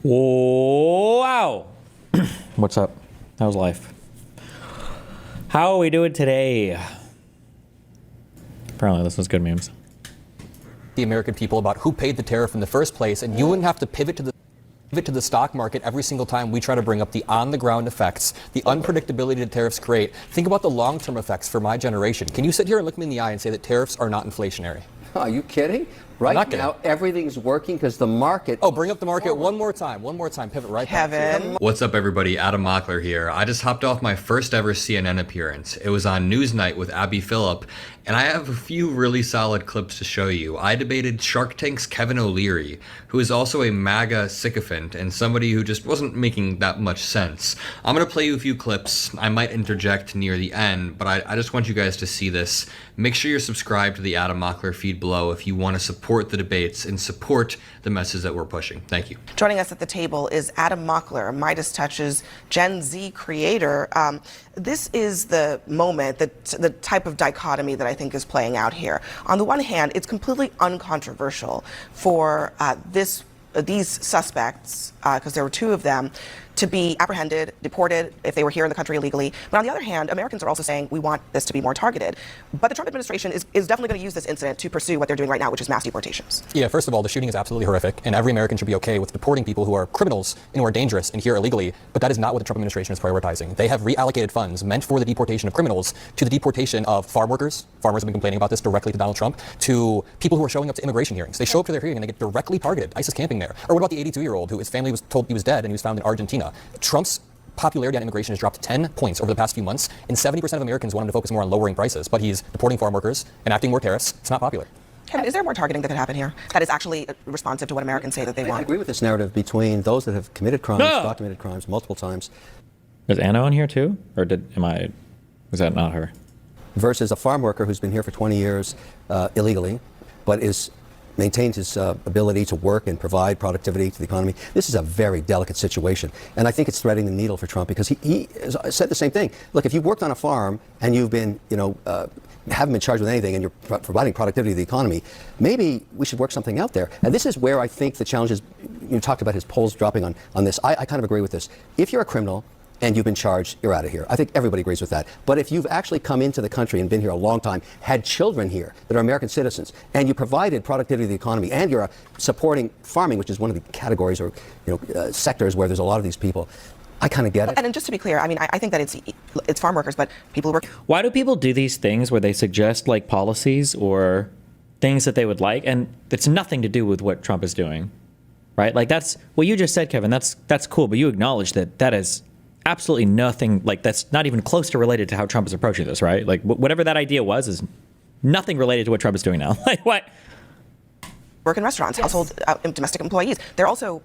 Wow. What's up? How's life? How are we doing today? Apparently this was good memes. The American people about who paid the tariff in the first place, and you wouldn't have to pivot to the stock market every single time we try to bring up the on-the-ground effects, the unpredictability that tariffs create. Think about the long-term effects for my generation. Can you sit here and look me in the eye and say that tariffs are not inflationary? Are you kidding? Right now, everything's working because the market... Oh, bring up the market one more time. One more time. Pivot right back. Kevin. What's up, everybody? Adam Mockler here. I just hopped off my first ever CNN appearance. It was on Newsnight with Abby Phillip, and I have a few really solid clips to show you. I debated Shark Tank's Kevin O'Leary, who is also a MAGA sycophant and somebody who just wasn't making that much sense. I'm going to play you a few clips. I might interject near the end, but I just want you guys to see this. Make sure you're subscribed to the Adam Mockler feed below if you want to support the debates and support the message that we're pushing. Thank you. Joining us at the table is Adam Mockler, Midas Touch's Gen Z creator. This is the moment, the type of dichotomy that I think is playing out here. On the one hand, it's completely uncontroversial for these suspects, because there were two of them, to be apprehended, deported if they were here in the country illegally. But on the other hand, Americans are also saying we want this to be more targeted. But the Trump administration is definitely going to use this incident to pursue what they're doing right now, which is mass deportations. Yeah, first of all, the shooting is absolutely horrific, and every American should be okay with deporting people who are criminals and who are dangerous and here illegally. But that is not what the Trump administration is prioritizing. They have reallocated funds meant for the deportation of criminals to the deportation of farm workers. Farmers have been complaining about this directly to Donald Trump, to people who are showing up to immigration hearings. They show up to their hearing and they get directly targeted. ISIS camping there. Or what about the 82-year-old who his family was told he was dead and he was found in Argentina? Trump's popularity on immigration has dropped 10 points over the past few months, and 70% of Americans want him to focus more on lowering prices, but he's deporting farm workers, enacting more tariffs. It's not popular. Kevin, is there more targeting that could happen here that is actually responsive to what Americans say that they want? I agree with this narrative between those that have committed crimes, documented crimes multiple times. Is Anna on here too? Or was that not her? Versus a farm worker who's been here for 20 years illegally, but maintains his ability to work and provide productivity to the economy. This is a very delicate situation. And I think it's threading the needle for Trump because he said the same thing. Look, if you've worked on a farm and you've been, haven't been charged with anything and you're providing productivity to the economy, maybe we should work something out there. And this is where I think the challenge is. You talked about his polls dropping on this. I kind of agree with this. If you're a criminal and you've been charged, you're out of here. I think everybody agrees with that. But if you've actually come into the country and been here a long time, had children here that are American citizens, and you provided productivity to the economy, and you're supporting farming, which is one of the categories or sectors where there's a lot of these people, I kind of get it. And just to be clear, I mean, I think that it's farm workers, but people who work. Why do people do these things where they suggest like policies or things that they would like, and it's nothing to do with what Trump is doing, right? Like that's what you just said, Kevin. That's cool, but you acknowledge that is absolutely nothing, like that's not even close to related to how Trump is approaching this, right? Like whatever that idea was is nothing related to what Trump is doing now. Like what? Work in restaurants, yes. Household, domestic employees. They're also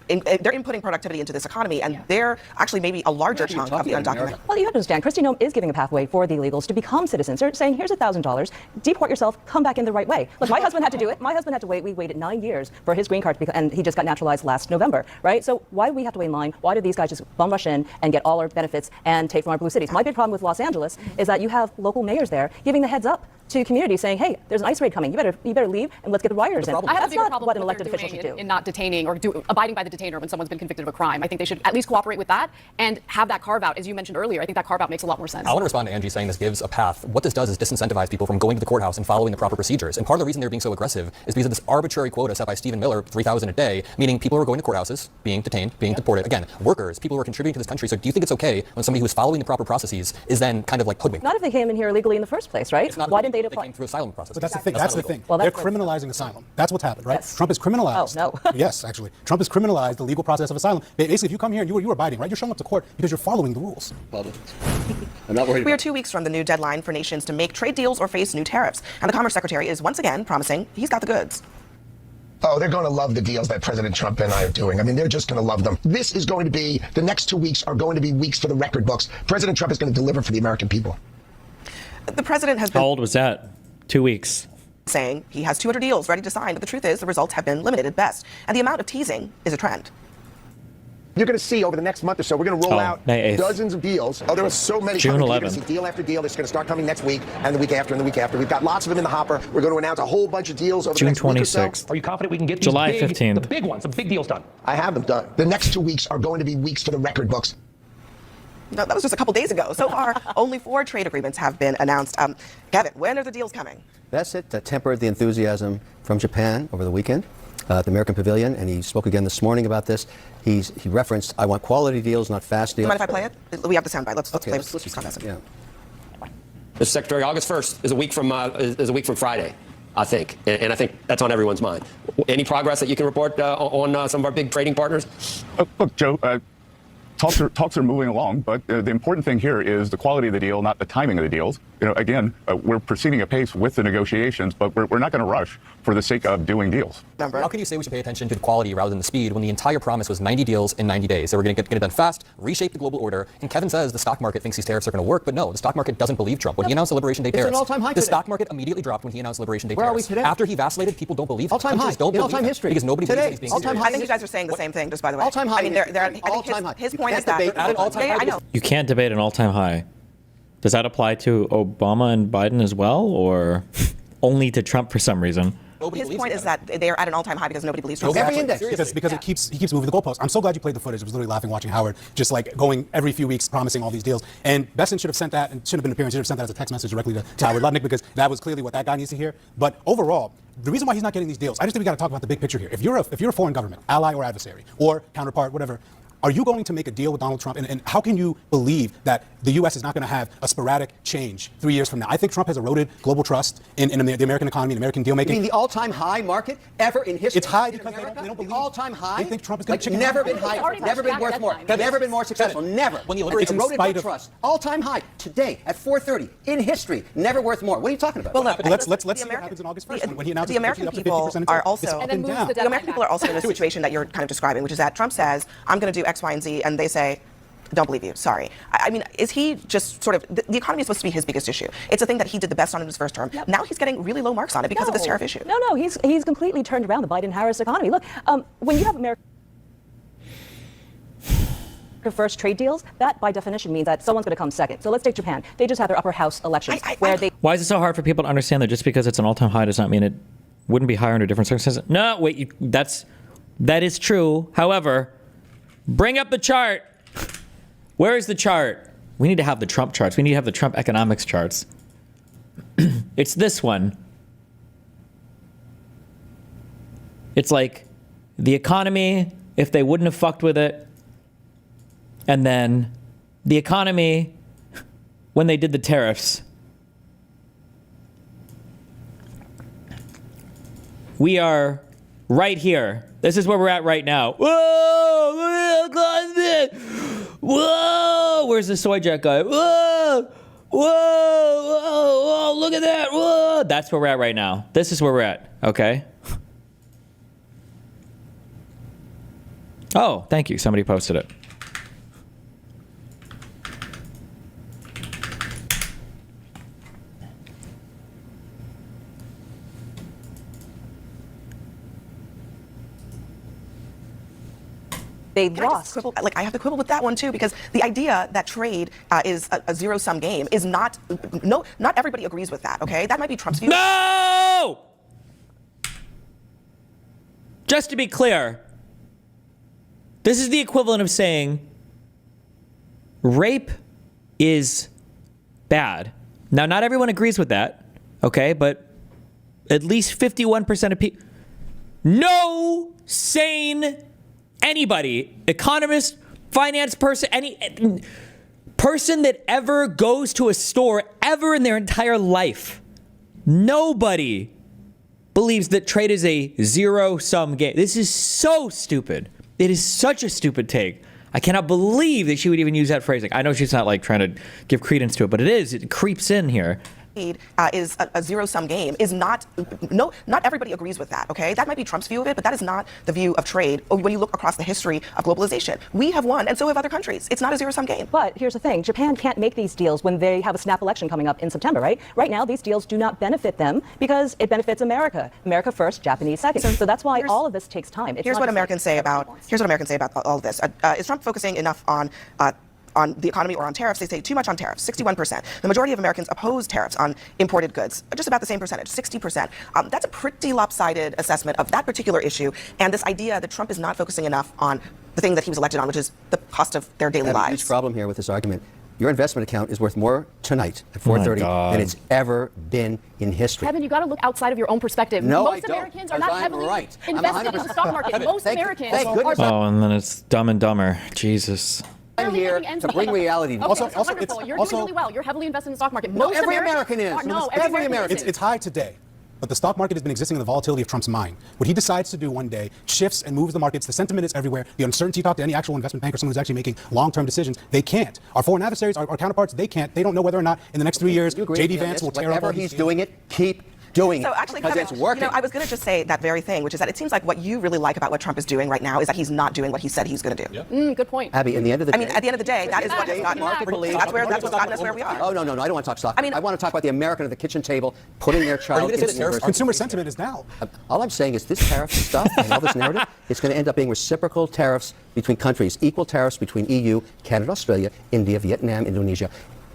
they're inputting productivity into this economy, and they're actually maybe a larger chunk of the undocumented. Well, you have to understand, Kristi Noem is giving a pathway for the illegals to become citizens. They're saying, here's $1,000, deport yourself, come back in the right way. Look, my husband had to do it. My husband had to wait. We waited 9 years for his green card, and he just got naturalized last November, right? So why do we have to wait in line? Why do these guys just bum rush in and get all our benefits and take from our blue cities? My big problem with Los Angeles is that you have local mayors there giving the heads up to communities saying, hey, there's an ICE raid coming. You better leave and let's get the rioters in. That's not what an elected official should do. In not detaining or abiding by the detainer when someone's been convicted of a crime. I think they should at least cooperate with that and have that carve out. As you mentioned earlier, I think that carve out makes a lot more sense. I want to respond to Angie saying this gives a path. What this does is disincentivize people from going to the courthouse and following the proper procedures. And part of the reason they're being so aggressive is because of this arbitrary quota set by Stephen Miller, 3,000 a day, meaning people who are going to courthouses, being detained, being deported. Again, workers, people who are contributing to this country. So do you think it's okay when somebody who is following the proper processes is then kind of like hoodwinked? Not if they came in here illegally in the first place, right? Why didn't they apply? They came through asylum process. But that's the thing. That's the thing. Well, they're criminalizing asylum. That's what's happened, right? Yes. Trump has criminalized. Oh, no. Yes, actually. Trump has criminalized the legal process of asylum. Basically, if you come here and you are abiding, right? You're showing up to court because you're following the rules. I'm not worried. We are 2 weeks from the new deadline for nations to make trade deals or face new tariffs. And the Commerce Secretary is once again promising he's got the goods. Oh, they're going to love the deals that President Trump and I are doing. I mean, they're just going to love them. This is going to be, the next 2 weeks are going to be weeks for the record books. President Trump is going to deliver for the American people. The president has been... How old was that? 2 weeks. ...saying he has 200 deals ready to sign, but the truth is the results have been limited at best. And the amount of teasing is a trend. You're going to see over the next month or so, we're going to roll out May 8th. dozens of deals. Oh, there are so many June coming. You're going 11th. to see deal after deal. It's going to start coming next week and the week after and the week after. We've got lots of them in the hopper. We're going to announce a whole bunch of deals over June the next week or so. 26th. Are you confident we can get these July big, 15th. the big ones, the big deals done? I have them done. The next 2 weeks are going to be weeks for the record books. No, that was just a couple days ago. So far, only 4 trade agreements have been announced. Kevin, when are the deals coming? That's it. That tempered the enthusiasm from Japan over the weekend at the American Pavilion, and he spoke again this morning about this. He referenced, I want quality deals, not fast Do you deals. mind if I play it? We have the soundbite. Let's Okay, play let's listen to this. that. Yeah. Mr. Secretary, August 1st is a week from Friday, I think, and I think that's on everyone's mind. Any progress that you can report on some of our big trading partners? Look, Joe, talks are moving along, but the important thing here is the quality of the deal, not the timing of the deals. You know, again, we're proceeding apace with the negotiations, but we're not going to rush for the sake of doing deals. How can you say we should pay attention to the quality rather than the speed when the entire promise was 90 deals in 90 days? They were going to get it done fast, reshape the global order, and Kevin says the stock market thinks these tariffs are going to work, but no, the stock market doesn't believe Trump. When he announced the Liberation Day It's an tariffs, all-time high the today. stock market immediately dropped when he announced Liberation Day Where are we tariffs. today? After he vacillated, people don't believe him. All-time high. Countries don't In believe all-time him history. because nobody Today. believes he's being All-time serious. high. I think you guys are saying the same thing, just by the way. All-time high. I mean, they're I think All-time high. his You point can't is that. debate at an all-time high. I know. You can't debate an all-time high. Does that apply to Obama and Biden as well, or only to Trump for some reason? Nobody His believes point him. is that they are at an all-time high because nobody believes Trump. Every index. Because he keeps moving the goalposts. I'm so glad you played the footage. I was literally laughing watching Howard just like going every few weeks promising all these deals. And Besson should have sent that and should have been appearing. Should have sent that as a text message directly to Howard Lutnick because that was clearly what that guy needs to hear. But overall, the reason why he's not getting these deals, I just think we got to talk about the big picture here. If you're a foreign government, ally or adversary, or counterpart, whatever. Are you going to make a deal with Donald Trump? And how can you believe that the U.S. is not going to have a sporadic change 3 years from now? I think Trump has eroded global trust in the American economy and American deal making. You mean the all-time high market ever in history? It's high in because America? they don't believe. The all-time high. They think Trump is going like to chicken never out. been It's higher, already never been back worth that more, time. never been more successful, never. When the It's Liberation- eroded spite by of- trust. All-time high today at 4:30 in history, never worth more. What are you talking about? Well, look, Let's the see what American- happens on August 1st when he announces the American up to people 50% are It's also up And then moves down. the the American people are also in a situation that you're kind of describing, which is that Trump says, I'm going to do X, Y, and Z, and they say, don't believe you, sorry. I mean, is he just sort of, the economy is supposed to be his biggest issue. It's a thing that he did the best on in his first term. Yep. Now he's getting really low marks on it because of this tariff issue. No, he's completely turned around the Biden-Harris economy. Look, when you have America first trade deals, that by definition means that someone's going to come second. So let's take Japan. They just had their upper house elections where they. Why is it so hard for people to understand that just because it's an all-time high does not mean it wouldn't be higher under different circumstances? No, wait, that is true. However, bring up the chart. Where is the chart? We need to have the Trump charts. We need to have the Trump economics charts. It's this one. It's like the economy, if they wouldn't have fucked with it, and then the economy when they did the tariffs. We are right here. This is where we're at right now. Whoa! Whoa! Where's the soy jet guy? Whoa! Whoa! Whoa! Whoa! Look at that! Whoa! That's where we're at right now. This is where we're at. Okay. Oh, thank you. Somebody posted it. They Can I just lost. quibble? Like, I have to quibble with that one too, because the idea that trade is a zero-sum game is not everybody agrees with that. Okay, that might be Trump's view. No! Just to be clear, this is the equivalent of saying rape is bad. Now, not everyone agrees with that, okay, but at least 51% of people, no sane anybody, economist, finance person, any person that ever goes to a store ever in their entire life, nobody believes that trade is a zero-sum game. This is so stupid. It is such a stupid take. I cannot believe that she would even use that phrasing. I know she's not like trying to give credence to it, but it is. It creeps in here. is a zero-sum game is not everybody agrees with that, okay? That might be Trump's view of it, but that is not the view of trade when you look across the history of globalization. We have won, and so have other countries. It's not a zero-sum game. But here's the thing. Japan can't make these deals when they have a snap election coming up in September, right? Right now, these deals do not benefit them because it benefits America. America first, Japanese second. So that's why all of this takes time. Here's what Americans say about all of this. Is Trump focusing enough on the economy or on tariffs? They say too much on tariffs, 61%. The majority of Americans oppose tariffs on imported goods, just about the same percentage, 60%. That's a pretty lopsided assessment of that particular issue, and this idea that Trump is not focusing enough on the thing that he was elected on, which is the cost of their daily I have lives. a huge problem here with this argument. Your investment account is worth more tonight at 4:30 than it's ever been in history. Kevin, you got to look outside of your own perspective. No, Most I don't, Americans are not I'm heavily right. I'm invested in the stock market. Most Americans thank goodness. Oh, and then it's Dumb and Dumber. Jesus. I'm here to bring reality. Okay, Also- so also, wonderful. it's You're also- doing really well. You're heavily invested in the stock market. No, Most every Americans American is. are- no, Every every American. American It's high today. But the stock market has been existing in the volatility of Trump's mind. What he decides to do one day shifts and moves the markets. The sentiment is everywhere. The uncertainty, talk to any actual investment banker, someone who's actually making long-term decisions. They can't. Our foreign adversaries, our counterparts, they can't. They don't know whether or not in the next 3 years, You agree J.D. with me on Vance this? will tear up all Whatever these he's deals? doing it, keep doing So it. actually, because Kevin, it's working. I was going to just say that very thing, which is that it seems like what you really like about what Trump is doing right now is that he's not doing what he said he's going to do. Good point. Abby, in the end of the day, At the end of the day, that is what has gotten market believes- that's what's gotten us where we are. Oh, no, I don't want to talk stock. I mean- I want to talk about the American at the kitchen table putting their child gonna in say that university. Consumer sentiment is now. All I'm saying is this tariff stuff and all this narrative, it's going to end up being reciprocal tariffs between countries, equal tariffs between EU, Canada, Australia, India, Vietnam, Indonesia.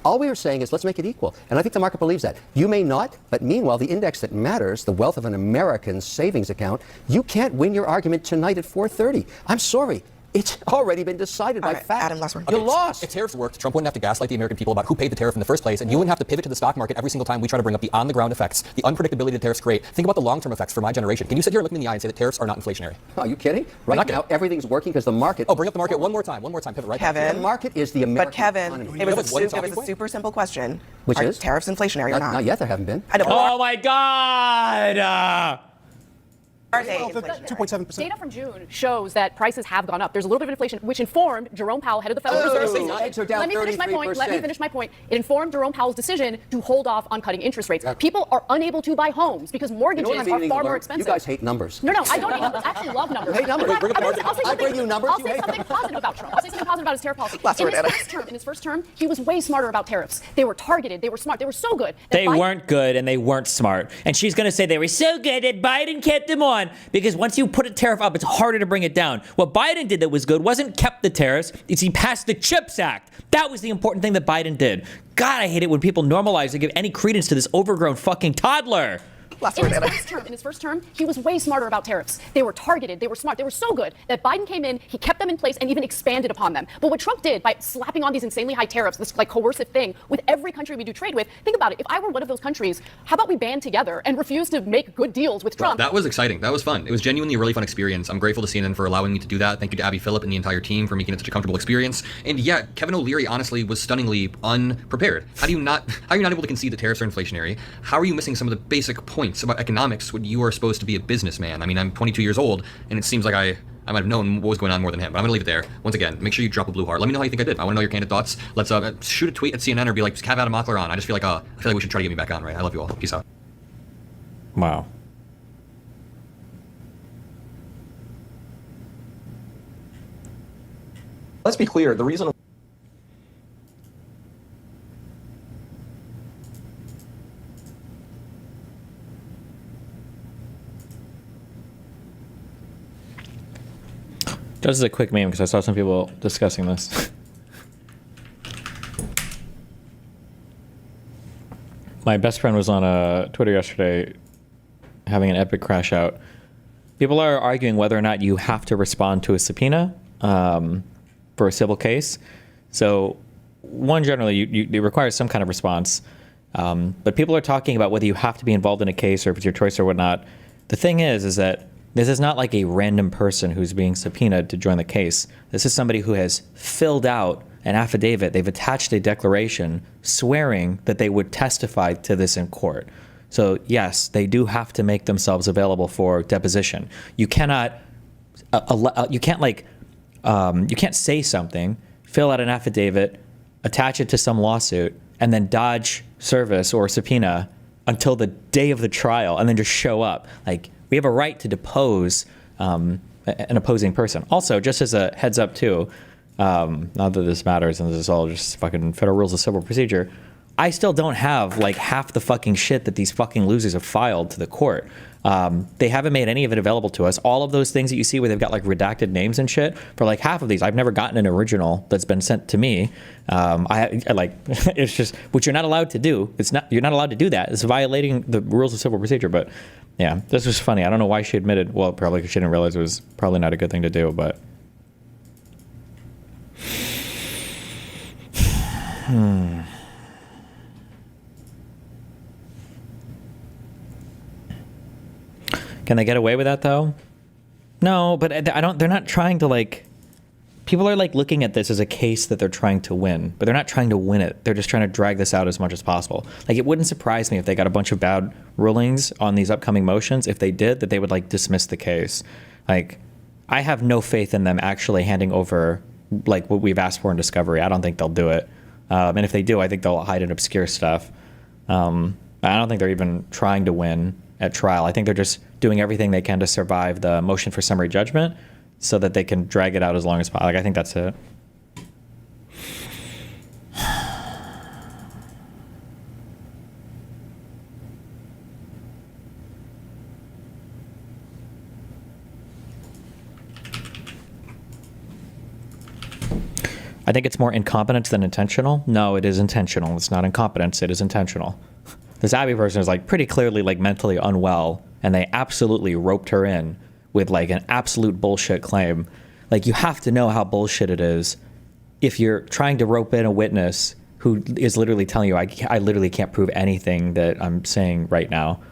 All we are saying is let's make it equal. And I think the market believes that. You may not, but meanwhile, the index that matters, the wealth of an American savings account, you can't win your argument tonight at 4:30. I'm sorry. It's already been decided by All right, fact. Adam, last word. You lost. If tariffs worked, Trump wouldn't have to gaslight the American people about who paid the tariff in the first place, and you wouldn't have to pivot to the stock market every single time we try to bring up the on-the-ground effects, the unpredictability that tariffs create. Think about the long-term effects for my generation. Can you sit here and look me in the eye and say that tariffs are not inflationary? Are you kidding? Right not now, kidding. everything's working because the market. Oh, bring up the market one more time, pivot right back. Kevin. The market is the American But Kevin, economy. it was What is a talking point? super simple question. Which Are is? tariffs inflationary or not? Not yet, there haven't been. I don't Oh my God! Are they Well, the inflationary? 2.7%. Data from June shows that prices have gone up. There's a little bit of inflation, which informed Jerome Powell, head of the Federal Reserve. eggs are down Let me finish my point. Let me 33%. finish my point. It informed Jerome Powell's decision to hold off on cutting interest rates. People are unable to buy homes because You mortgages know what I'm are beginning far to more learn? expensive. You guys hate numbers. No, I don't hate numbers. I actually love numbers. You hate numbers. But Bring up the I'll say market. I bring you numbers, I'll you say hate something them. positive about Trump. I'll say something positive about his tariff policy. Last word, Anna. In his first term, he was way smarter about tariffs. They were targeted. They were smart. They were so good. that They Biden- weren't good and they weren't smart. And she's going to say they were so good that Biden kept them on because once you put a tariff up, it's harder to bring it down. What Biden did that was good wasn't kept the tariffs, it's he passed the CHIPS Act. That was the important thing that Biden did. God, I hate it when people normalize and give any credence to this overgrown fucking toddler. Last In word, Anna. his first term, he was way smarter about tariffs. They were targeted. They were smart. They were so good that Biden came in, he kept them in place, and even expanded upon them. But what Trump did by slapping on these insanely high tariffs, this like coercive thing, with every country we do trade with, think about it. If I were one of those countries, how about we band together and refuse to make good deals with Trump? That was exciting. That was fun. It was genuinely a really fun experience. I'm grateful to CNN for allowing me to do that. Thank you to Abby Phillip and the entire team for making it such a comfortable experience. And yeah, Kevin O'Leary honestly was stunningly unprepared. How are you not able to concede that tariffs are inflationary? How are you missing some of the basic points about economics when you are supposed to be a businessman? I mean, I'm 22 years old, and it seems like I might have known what was going on more than him, but I'm going to leave it there. Once again, make sure you drop a blue heart. Let me know how you think I did. I want to know your candid thoughts. Let's shoot a tweet at CNN or be like, have Adam Mockler on. I just feel like we should try to get me back on, right? I love you all. Peace out. Wow. Let's be clear. The reason Just as a quick meme, because I saw some people discussing this. My best friend was on Twitter yesterday having an epic crash out. People are arguing whether or not you have to respond to a subpoena for a civil case. So, one, generally, it requires some kind of response. But people are talking about whether you have to be involved in a case or if it's your choice or whatnot. The thing is that this is not like a random person who's being subpoenaed to join the case. This is somebody who has filled out an affidavit. They've attached a declaration swearing that they would testify to this in court. So yes, they do have to make themselves available for deposition. You cannot, you can't say something, fill out an affidavit, attach it to some lawsuit, and then dodge service or subpoena until the day of the trial and then just show up. Like, we have a right to depose an opposing person. Also, just as a heads up too, not that this matters and this is all just fucking federal rules of civil procedure, I still don't have like half the fucking shit that these fucking losers have filed to the court. They haven't made any of it available to us. All of those things that you see where they've got like redacted names and shit, for like half of these, I've never gotten an original that's been sent to me. I like, it's just, which you're not allowed to do. You're not allowed to do that. It's violating the rules of civil procedure. But yeah, this was funny. I don't know why she admitted, well, probably because she didn't realize it was probably not a good thing to do, but. Can they get away with that though? No, but they're not trying to like, people are like looking at this as a case that they're trying to win, but they're not trying to win it. They're just trying to drag this out as much as possible. Like, it wouldn't surprise me if they got a bunch of bad rulings on these upcoming motions. If they did, that they would like dismiss the case. Like, I have no faith in them actually handing over like what we've asked for in discovery. I don't think they'll do it. And if they do, I think they'll hide and obscure stuff. I don't think they're even trying to win at trial. I think they're just doing everything they can to survive the motion for summary judgment so that they can drag it out as long as possible. Like, I think that's it. I think it's more incompetence than intentional. No, it is intentional. It's not incompetence. It is intentional. This Abby person is like pretty clearly like mentally unwell, and they absolutely roped her in with like an absolute bullshit claim. Like, you have to know how bullshit it is if you're trying to rope in a witness who is literally telling you, I literally can't prove anything that I'm saying right now.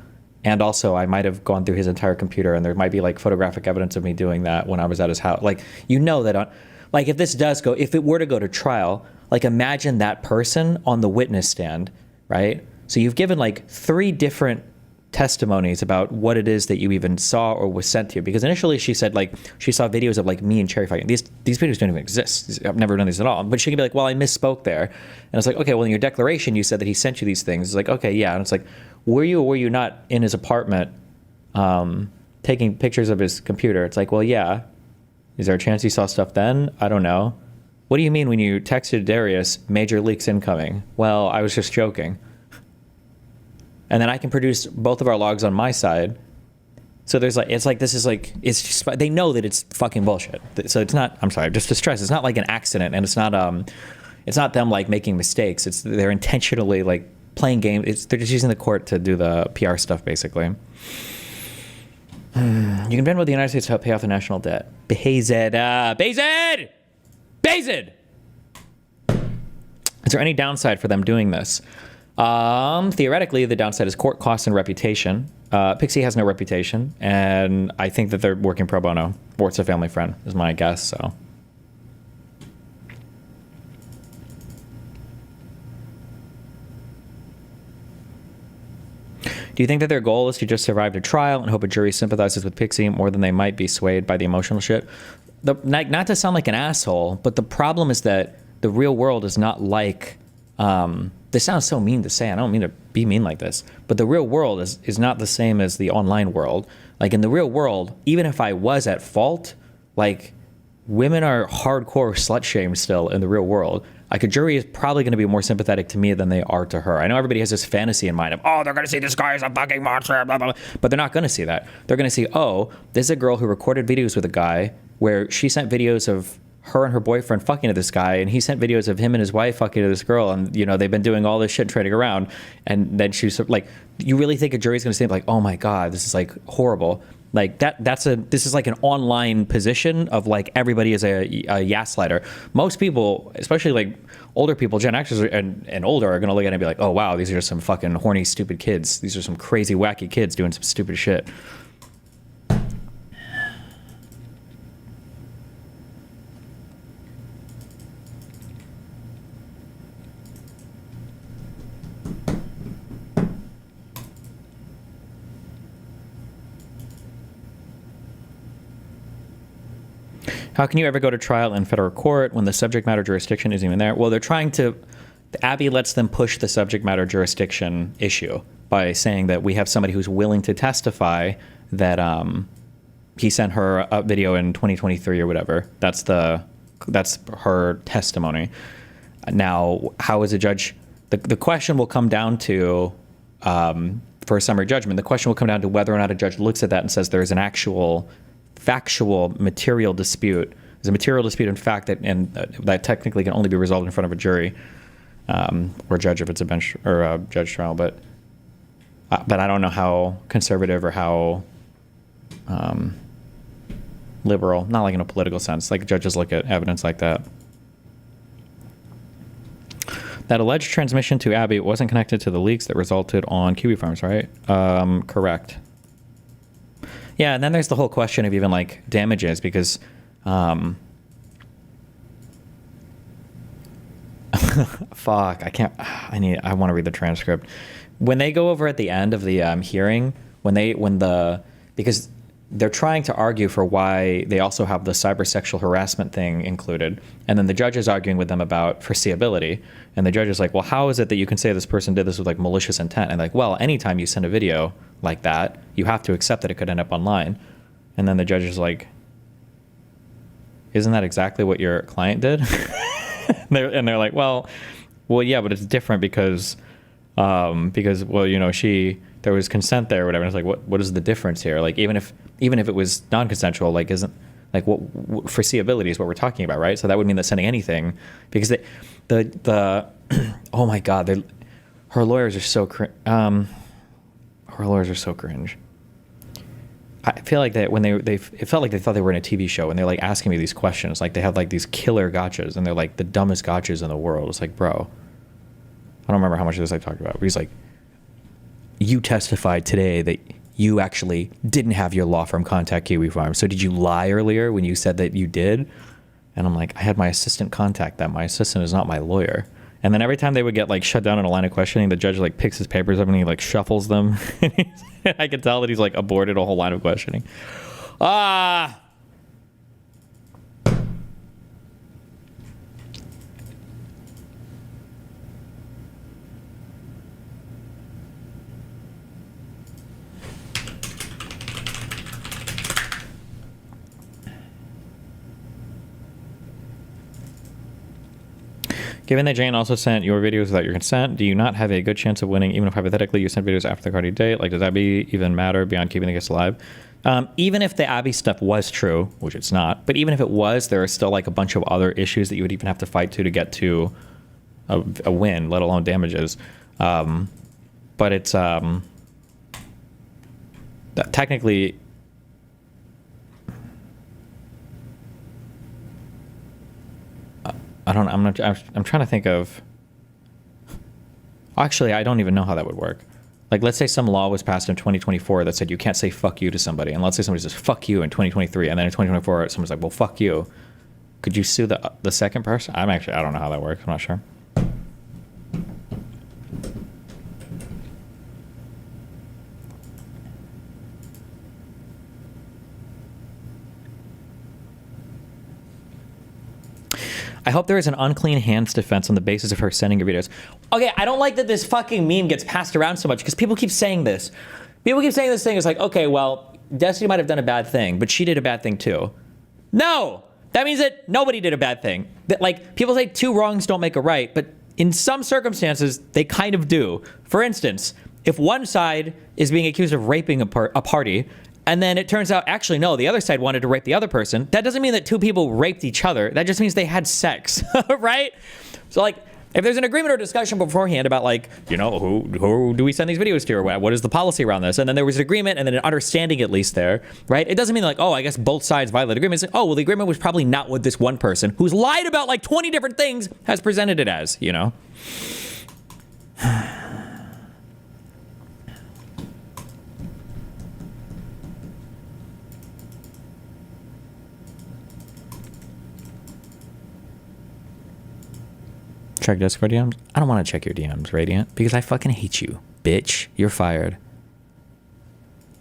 And also, I might have gone through his entire computer, and there might be like photographic evidence of me doing that when I was at his house. Like, you know that, like, if this does go, if it were to go to trial, like, imagine that person on the witness stand, right? So you've given like 3 different testimonies about what it is that you even saw or was sent to you. Because initially she said like she saw videos of like me and Cherry fighting. These videos don't even exist. I've never done these at all. But she can be like, well, I misspoke there. And it's like, okay, well, in your declaration you said that he sent you these things. It's like, okay, yeah. And it's like, were you or were you not in his apartment taking pictures of his computer? It's like, well, yeah. Is there a chance you saw stuff then? I don't know. What do you mean when you texted Darius, major leaks incoming? Well, I was just joking. And then I can produce both of our logs on my side. So there's like, it's like, this is like, it's just, they know that it's fucking bullshit. So it's not, I'm sorry, just to stress, it's not like an accident, and it's not them like making mistakes. They're intentionally like playing games. They're just using the court to do the PR stuff, basically. You can bend with the United States to help pay off the national debt. Bezed! Is there any downside for them doing this? Theoretically, the downside is court costs and reputation. Pixie has no reputation, and I think that they're working pro bono. Or it's a family friend, is my guess, so. Do you think that their goal is to just survive the trial and hope a jury sympathizes with Pixie more than they might be swayed by the emotional shit? Not to sound like an asshole, but the problem is that the real world is not like... this sounds so mean to say. I don't mean to be mean like this. But the real world is not the same as the online world. Like, in the real world, even if I was at fault, like, women are hardcore slut-shamed still in the real world. Like, a jury is probably going to be more sympathetic to me than they are to her. I know everybody has this fantasy in mind of, oh, they're going to see this guy as a fucking monster, blah, blah, blah. But they're not going to see that. They're going to see, oh, this is a girl who recorded videos with a guy where she sent videos of her and her boyfriend fucking to this guy, and he sent videos of him and his wife fucking to this girl, and, you know, they've been doing all this shit trading around. And then she's like, you really think a jury's going to say like, oh my God, this is like horrible? Like this is like an online position of like everybody is a gaslighter. Most people, especially like older people, Gen Xers and older, are going to look at it and be like, oh wow, these are just some fucking horny, stupid kids. These are some crazy, wacky kids doing some stupid shit. How can you ever go to trial in federal court when the subject matter jurisdiction isn't even there? Well, they're trying to Abby lets them push the subject matter jurisdiction issue by saying that we have somebody who's willing to testify that he sent her a video in 2023 or whatever. That's her testimony. Now, how is a judge? The question will come down to, for a summary judgment, the question will come down to whether or not a judge looks at that and says there's an actual factual material dispute. There's a material dispute in fact that technically can only be resolved in front of a jury or judge if it's a bench or a judge trial. But I don't know how conservative or how liberal, not like in a political sense, like judges look at evidence like that. That alleged transmission to Abby wasn't connected to the leaks that resulted on Kiwi Farms, right? Correct. Yeah, and then there's the whole question of even like damages because fuck, I want to read the transcript. When they go over at the end of the hearing, because they're trying to argue for why they also have the cybersexual harassment thing included. And then the judge is arguing with them about foreseeability. And the judge is like, well, how is it that you can say this person did this with like malicious intent? And like, well, anytime you send a video like that, you have to accept that it could end up online. And then the judge is like, isn't that exactly what your client did? and they're like, well, yeah, but it's different because well, you know, there was consent there or whatever. And it's like, what is the difference here? Like, even if it was non-consensual, like, isn't like what foreseeability is what we're talking about, right? So that would mean that sending anything, because the oh my god, her lawyers are so cringe. I feel like that when it felt like they thought they were in a TV show and they're like asking me these questions, like they have like these killer gotchas and they're like the dumbest gotchas in the world. It's like, bro, I don't remember how much of this I talked about. But he's like, you testified today that you actually didn't have your law firm contact Kiwi Farms. So did you lie earlier when you said that you did? And I'm like, I had my assistant contact them. My assistant is not my lawyer. And then every time they would get like shut down in a line of questioning, the judge like picks his papers up and he like shuffles them. I can tell that he's like aborted a whole line of questioning. Given that Jane also sent your videos without your consent, do you not have a good chance of winning, even if hypothetically you sent videos after the Cardi date? Like, does Abby even matter beyond keeping the guests alive? Even if the Abby stuff was true, which it's not, but even if it was, there are still like a bunch of other issues that you would even have to fight to get to a win, let alone damages. But it's technically. I'm trying to think of. Actually, I don't even know how that would work. Like, let's say some law was passed in 2024 that said you can't say fuck you to somebody. And let's say somebody says fuck you in 2023. And then in 2024, someone's like, well, fuck you. Could you sue the second person? I don't know how that works. I'm not sure. I hope there is an unclean hands defense on the basis of her sending your videos. Okay, I don't like that this fucking meme gets passed around so much because people keep saying this. People keep saying this thing. It's like, okay, well, Destiny might have done a bad thing, but she did a bad thing too. No! That means that nobody did a bad thing. That, like, people say two wrongs don't make a right, but in some circumstances, they kind of do. For instance, if one side is being accused of raping a party, and then it turns out, actually, no, the other side wanted to rape the other person. That doesn't mean that two people raped each other. That just means they had sex, right? So, like, if there's an agreement or discussion beforehand about, like, you know, who do we send these videos to, or what is the policy around this? And then there was an agreement and then an understanding at least there, right? It doesn't mean like, oh, I guess both sides violate agreements. Like, oh, well, the agreement was probably not what this one person who's lied about like 20 different things has presented it as, you know? Check Discord DMs? I don't want to check your DMs, Radiant, because I fucking hate you, bitch. You're fired.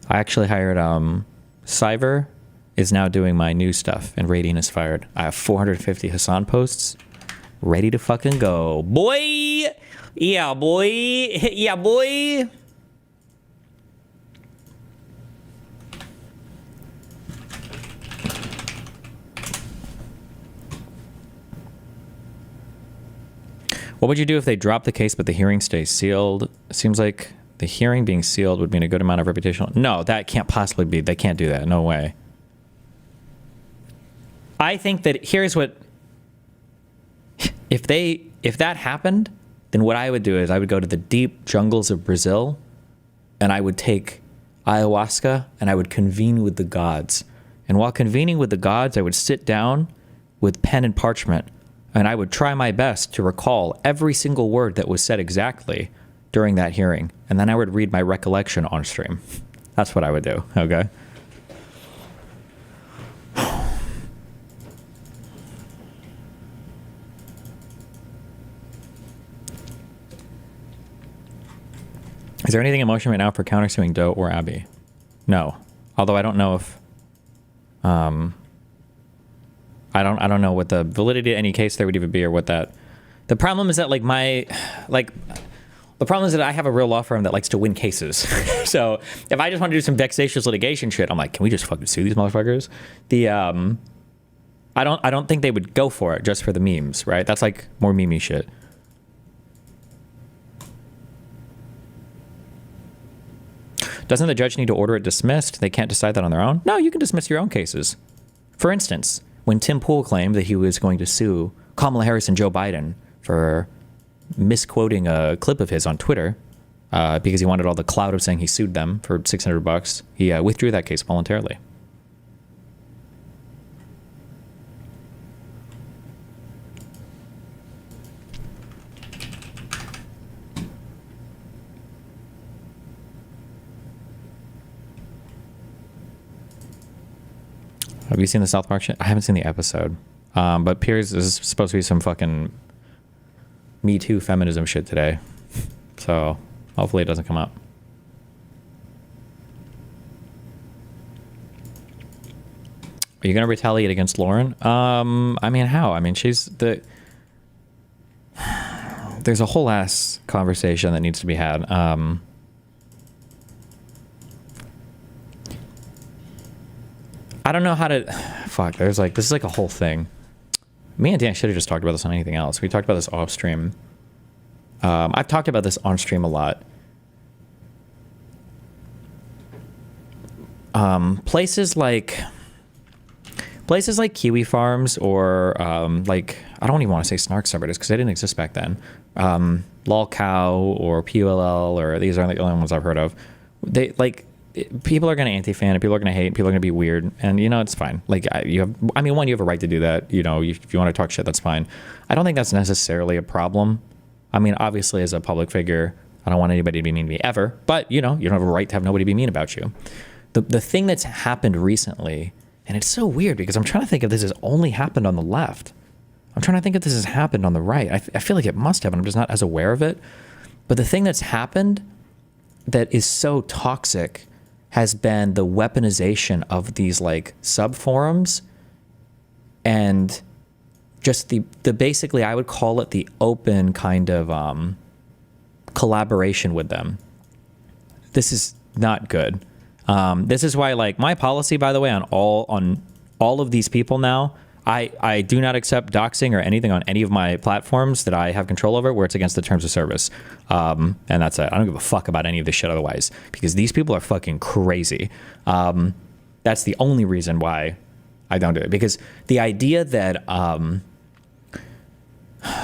I actually hired, Cyver is now doing my new stuff, and Radiant is fired. I have 450 Hassan posts. ready to fucking go. Boy! Yeah, boy! Yeah, boy! What would you do if they drop the case but the hearing stays sealed? It seems like the hearing being sealed would mean a good amount of reputational... No, that can't possibly be. They can't do that. No way. I think that here's what... If that happened, then what I would do is I would go to the deep jungles of Brazil and I would take ayahuasca and I would convene with the gods. And while convening with the gods, I would sit down with pen and parchment and I would try my best to recall every single word that was said exactly during that hearing. And then I would read my recollection on stream. That's what I would do, okay? Is there anything in motion right now for countersuing Doe or Abby? No. Although I don't know if... I don't know what the validity of any case there would even be or what that... The problem is that the problem is that I have a real law firm that likes to win cases. So if I just want to do some vexatious litigation shit, I'm like, can we just fucking sue these motherfuckers? I don't think they would go for it just for the memes, right? That's like more meme-y shit. Doesn't the judge need to order it dismissed? They can't decide that on their own? No, you can dismiss your own cases. For instance, when Tim Pool claimed that he was going to sue Kamala Harris and Joe Biden for misquoting a clip of his on Twitter because he wanted all the clout of saying he sued them for $600, he withdrew that case voluntarily. Have you seen the South Park shit? I haven't seen the episode. But Piers is supposed to be some fucking Me Too feminism shit today. So hopefully it doesn't come up. Are you going to retaliate against Lauren? I mean, how? I mean, she's the... There's a whole ass conversation that needs to be had. I don't know how to... Fuck, there's like... This is like a whole thing. Me and Dan should have just talked about this on anything else. We talked about this off stream. I've talked about this on stream a lot. Places like Kiwi Farms or like... I don't even want to say snark subreddits because they didn't exist back then. Lolcow or PULL or these are the only ones I've heard of. They like... People are going to anti-fan, and people are going to hate, and people are going to be weird, and you know it's fine. Like you have a right to do that. You know, if you want to talk shit, that's fine. I don't think that's necessarily a problem. I mean, obviously, as a public figure, I don't want anybody to be mean to me ever. But you know, you don't have a right to have nobody be mean about you. The thing that's happened recently, and it's so weird because I'm trying to think if this has only happened on the left. I'm trying to think if this has happened on the right. I feel like it must have, and I'm just not as aware of it. But the thing that's happened that is so toxic has been the weaponization of these like sub forums and just the basically I would call it the open kind of collaboration with them. This is not good. This is why like my policy, by the way, on all of these people now, I do not accept doxing or anything on any of my platforms that I have control over where it's against the terms of service. And that's it. I don't give a fuck about any of this shit otherwise because these people are fucking crazy. That's the only reason why I don't do it, because the idea that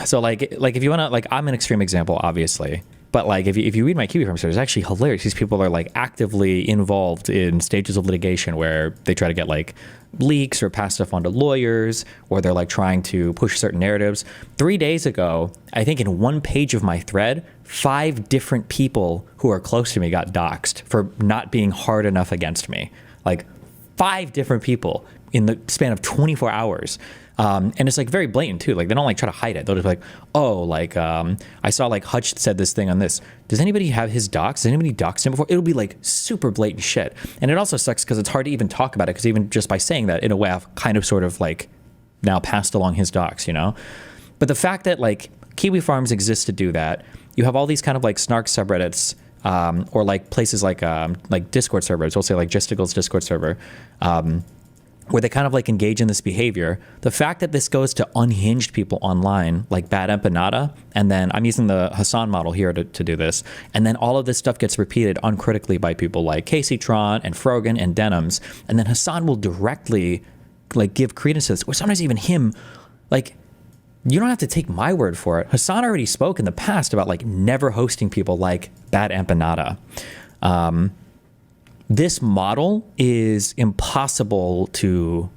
so like if you want to, like, I'm an extreme example, obviously. But like if you read my Kiwi Farm story, it's actually hilarious. These people are like actively involved in stages of litigation where they try to get like leaks or pass stuff on to lawyers, or they're like trying to push certain narratives. 3 days ago, I think in one page of my thread, 5 different people who are close to me got doxxed for not being hard enough against me. Like 5 different people in the span of 24 hours. And it's like very blatant too. Like they don't like try to hide it. They'll just be like, oh, like I saw like Hutch said this thing on this. Does anybody have his docs? Has anybody doxed him before? It'll be like super blatant shit. And it also sucks because it's hard to even talk about it, because even just by saying that, in a way, I've kind of sort of like now passed along his docs, you know? But the fact that like Kiwi Farms exists to do that, you have all these kind of like snark subreddits, or like places like Discord servers, we'll say like Gisticle's Discord server, where they kind of like engage in this behavior. The fact that this goes to unhinged people online, like Bad Empanada, and then I'm using the Hassan model here to do this, and then all of this stuff gets repeated uncritically by people like Casey Tron and Frogan and Denims, and then Hassan will directly like give credence to this, or sometimes even him, like, you don't have to take my word for it. Hassan already spoke in the past about like never hosting people like Bad Empanada. This model is impossible to,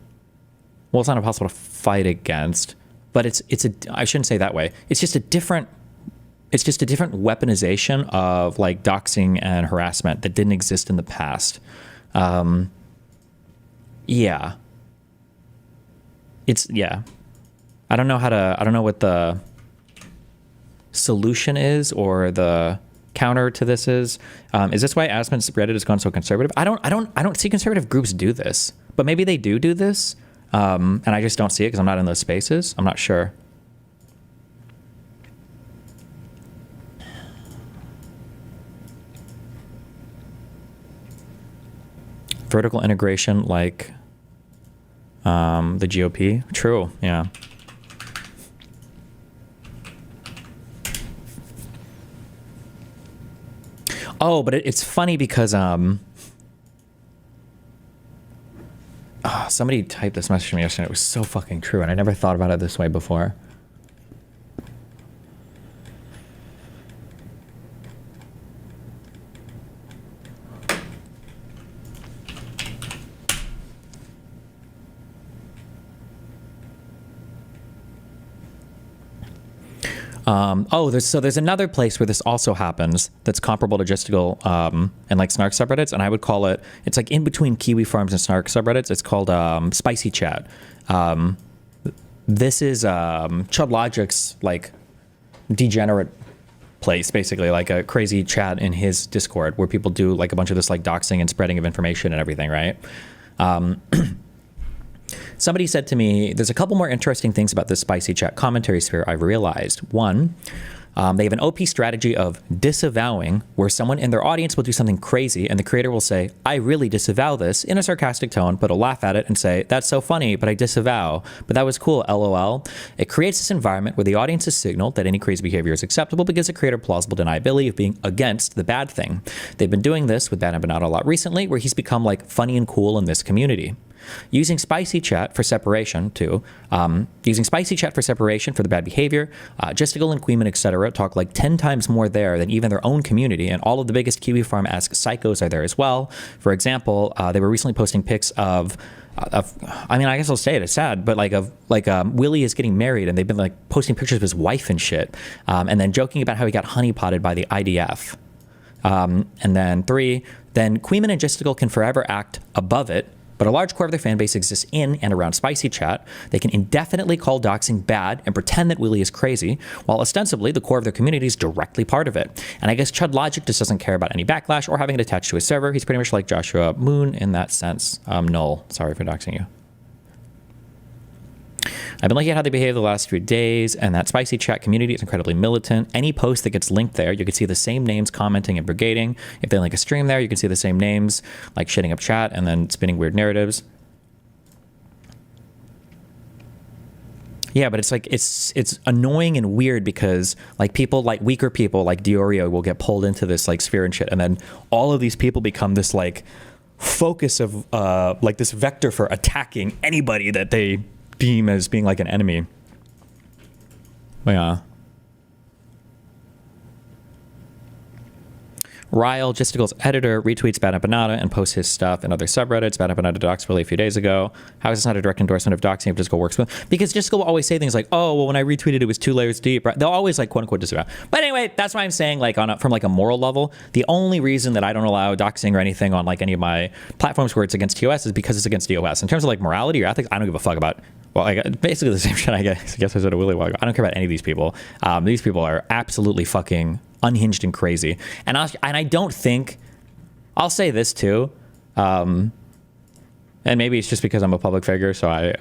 well, it's not impossible to fight against, but I shouldn't say that way. It's just a different weaponization of like doxing and harassment that didn't exist in the past. Yeah. I don't know what the solution is or the counter to this is. Is this why Aspen's Reddit has gone so conservative? I don't see conservative groups do this, but maybe they do this. And I just don't see it because I'm not in those spaces. I'm not sure. Vertical integration like the GOP. True, yeah. Oh, but it's funny because somebody typed this message to me yesterday. It was so fucking true, and I never thought about it this way before. There's another place where this also happens that's comparable to Justical and like Snark subreddits, and I would call it's like in between Kiwi Farms and Snark subreddits. It's called Spicy Chat. This is Chud Logic's like degenerate place, basically, like a crazy chat in his Discord where people do like a bunch of this like doxing and spreading of information and everything, right? Somebody said to me, there's a couple more interesting things about this Spicy Chat commentary sphere I've realized. One, they have an OP strategy of disavowing, where someone in their audience will do something crazy and the creator will say, I really disavow this, in a sarcastic tone, but will laugh at it and say, that's so funny, but I disavow. But that was cool, LOL. It creates this environment where the audience is signaled that any crazy behavior is acceptable because it creates a plausible deniability of being against the bad thing. They've been doing this with Bad Empanada a lot recently, where he's become like funny and cool in this community. Using Spicy Chat for separation too. Using Spicy Chat for separation for the bad behavior. Justical and Queeman, etc. talk like 10 times more there than even their own community, and all of the biggest Kiwi Farm-esque psychos are there as well. For example, they were recently posting pics of I mean, I guess I'll say it, it's sad, but Willie is getting married, and they've been like posting pictures of his wife and shit, and then joking about how he got honeypotted by the IDF. And then 3, then Queeman and Justical can forever act above it, but a large core of their fan base exists in and around Spicy Chat. They can indefinitely call doxing bad and pretend that Willie is crazy, while ostensibly the core of their community is directly part of it. And I guess Chud Logic just doesn't care about any backlash or having it attached to his server. He's pretty much like Joshua Moon in that sense. Null, sorry for doxing you. I've been looking at how they behave the last few days, and that Spicy Chat community is incredibly militant. Any post that gets linked there, you can see the same names commenting and brigading. If they link a stream there, you can see the same names, like shitting up chat and then spinning weird narratives. Yeah, but it's like, it's annoying and weird because like people, like weaker people like Diorio will get pulled into this like sphere and shit, and then all of these people become this like focus of like this vector for attacking anybody that they deem as being like an enemy. But yeah. Ryle, Justicle's editor, retweets Bad Empanada and posts his stuff in other subreddits. Bad Empanada doxed Willie a few days ago. How is this not a direct endorsement of doxing if Justicle works with? Because Justicle will always say things like, oh, well, when I retweeted, it was 2 layers deep. Right? They'll always like quote unquote disavow. But anyway, that's why I'm saying like from like a moral level, the only reason that I don't allow doxing or anything on like any of my platforms where it's against TOS is because it's against DOS. In terms of like morality or ethics, I don't give a fuck about. Well, basically the same shit I guess I said to Willie a while ago. I don't care about any of these people. These people are absolutely fucking unhinged and crazy. And I don't think, I'll say this too. and maybe it's just because I'm a public figure, so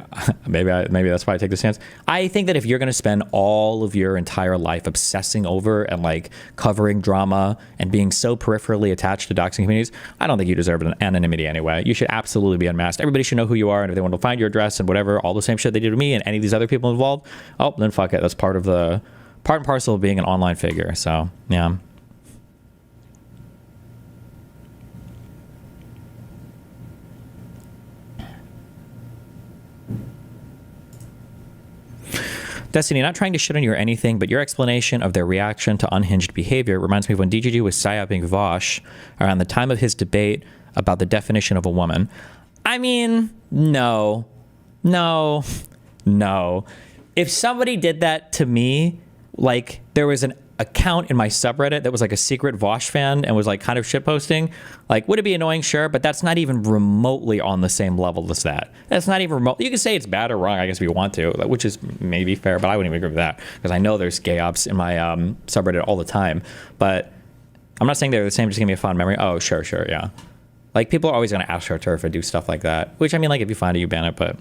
maybe that's why I take the stance. I think that if you're going to spend all of your entire life obsessing over and like covering drama and being so peripherally attached to doxing communities, I don't think you deserve an anonymity anyway. You should absolutely be unmasked. Everybody should know who you are, and if they want to find your address and whatever, all the same shit they did to me and any of these other people involved, oh, then fuck it. That's part and parcel of being an online figure. So yeah. Destiny, not trying to shit on you or anything, but your explanation of their reaction to unhinged behavior reminds me of when DGG was psyoping Vosh around the time of his debate about the definition of a woman. I mean, no. If somebody did that to me, like there was an account in my subreddit that was like a secret Vosh fan and was like kind of shitposting, like would it be annoying? Sure, but that's not even remotely on the same level as that. That's not even remote. You can say it's bad or wrong, I guess, if you want to, which is maybe fair, but I wouldn't even agree with that because I know there's gay ops in my subreddit all the time. But I'm not saying they're the same. Just give me a fond memory. Oh, sure, yeah. Like people are always gonna ask Tariff to do stuff like that, which I mean, like if you find it, you ban it, but.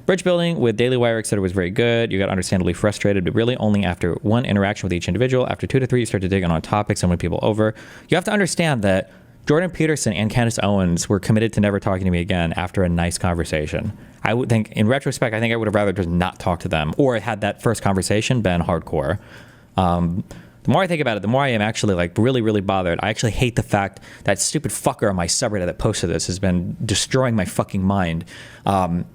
Bridge building with Daily Wire, etc. was very good. You got understandably frustrated, but really only after one interaction with each individual. After 2 to 3, you start to dig on topics and win people over. You have to understand that Jordan Peterson and Candace Owens were committed to never talking to me again after a nice conversation. I would think, in retrospect, I think I would have rather just not talked to them or had that first conversation been hardcore. The more I think about it, the more I am actually like really, really bothered. I actually hate the fact that stupid fucker on my subreddit that posted this has been destroying my fucking mind. And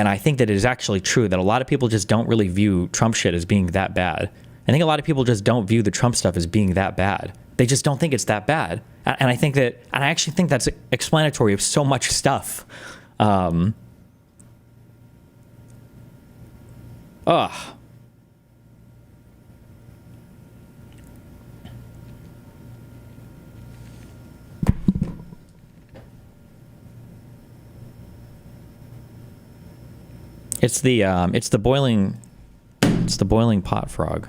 I think that it is actually true that a lot of people just don't really view Trump shit as being that bad. I think a lot of people just don't view the Trump stuff as being that bad. They just don't think it's that bad. And I think that, and I actually think that's explanatory of so much stuff. It's the boiling pot frog.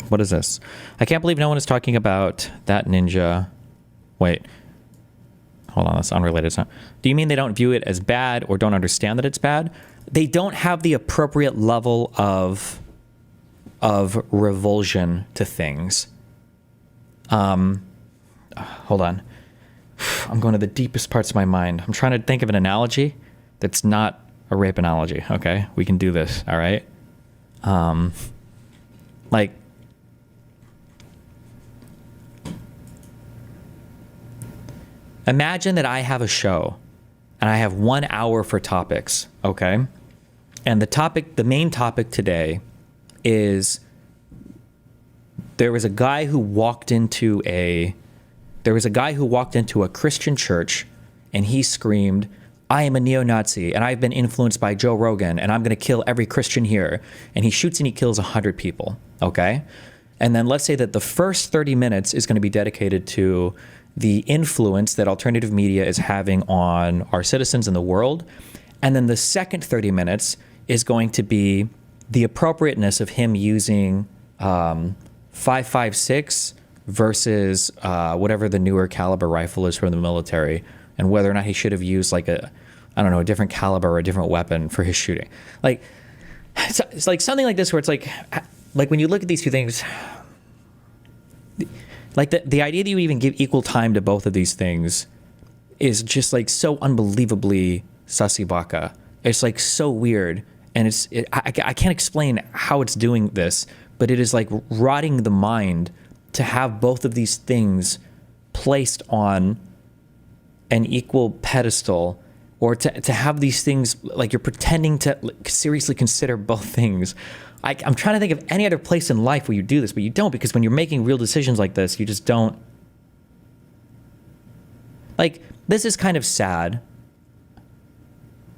What is this? I can't believe no one is talking about that ninja. Wait. Hold on, that's unrelated. Do you mean they don't view it as bad or don't understand that it's bad? They don't have the appropriate level of revulsion to things. Hold on. I'm going to the deepest parts of my mind. I'm trying to think of an analogy that's not a rape analogy. Okay, we can do this. All right. Like, imagine that I have a show and I have 1 hour for topics. Okay, and the main topic today is there was a guy who walked into a Christian church and he screamed, "I am a neo-Nazi and I've been influenced by Joe Rogan and I'm going to kill every Christian here." And he shoots and he kills 100 people. Okay. And then let's say that the first 30 minutes is going to be dedicated to the influence that alternative media is having on our citizens in the world. And then the second 30 minutes is going to be the appropriateness of him using 5.56 versus whatever the newer caliber rifle is from the military, and whether or not he should have used like a different caliber or a different weapon for his shooting. Like, it's like something like this where it's like when you look at these two things, like the idea that you even give equal time to both of these things is just like so unbelievably sussy baka. It's like so weird, and I can't explain how it's doing this, but it is like rotting the mind to have both of these things placed on an equal pedestal, or to have these things like you're pretending to seriously consider both things. I'm trying to think of any other place in life where you do this, but you don't, because when you're making real decisions like this, you just don't. Like, this is kind of sad.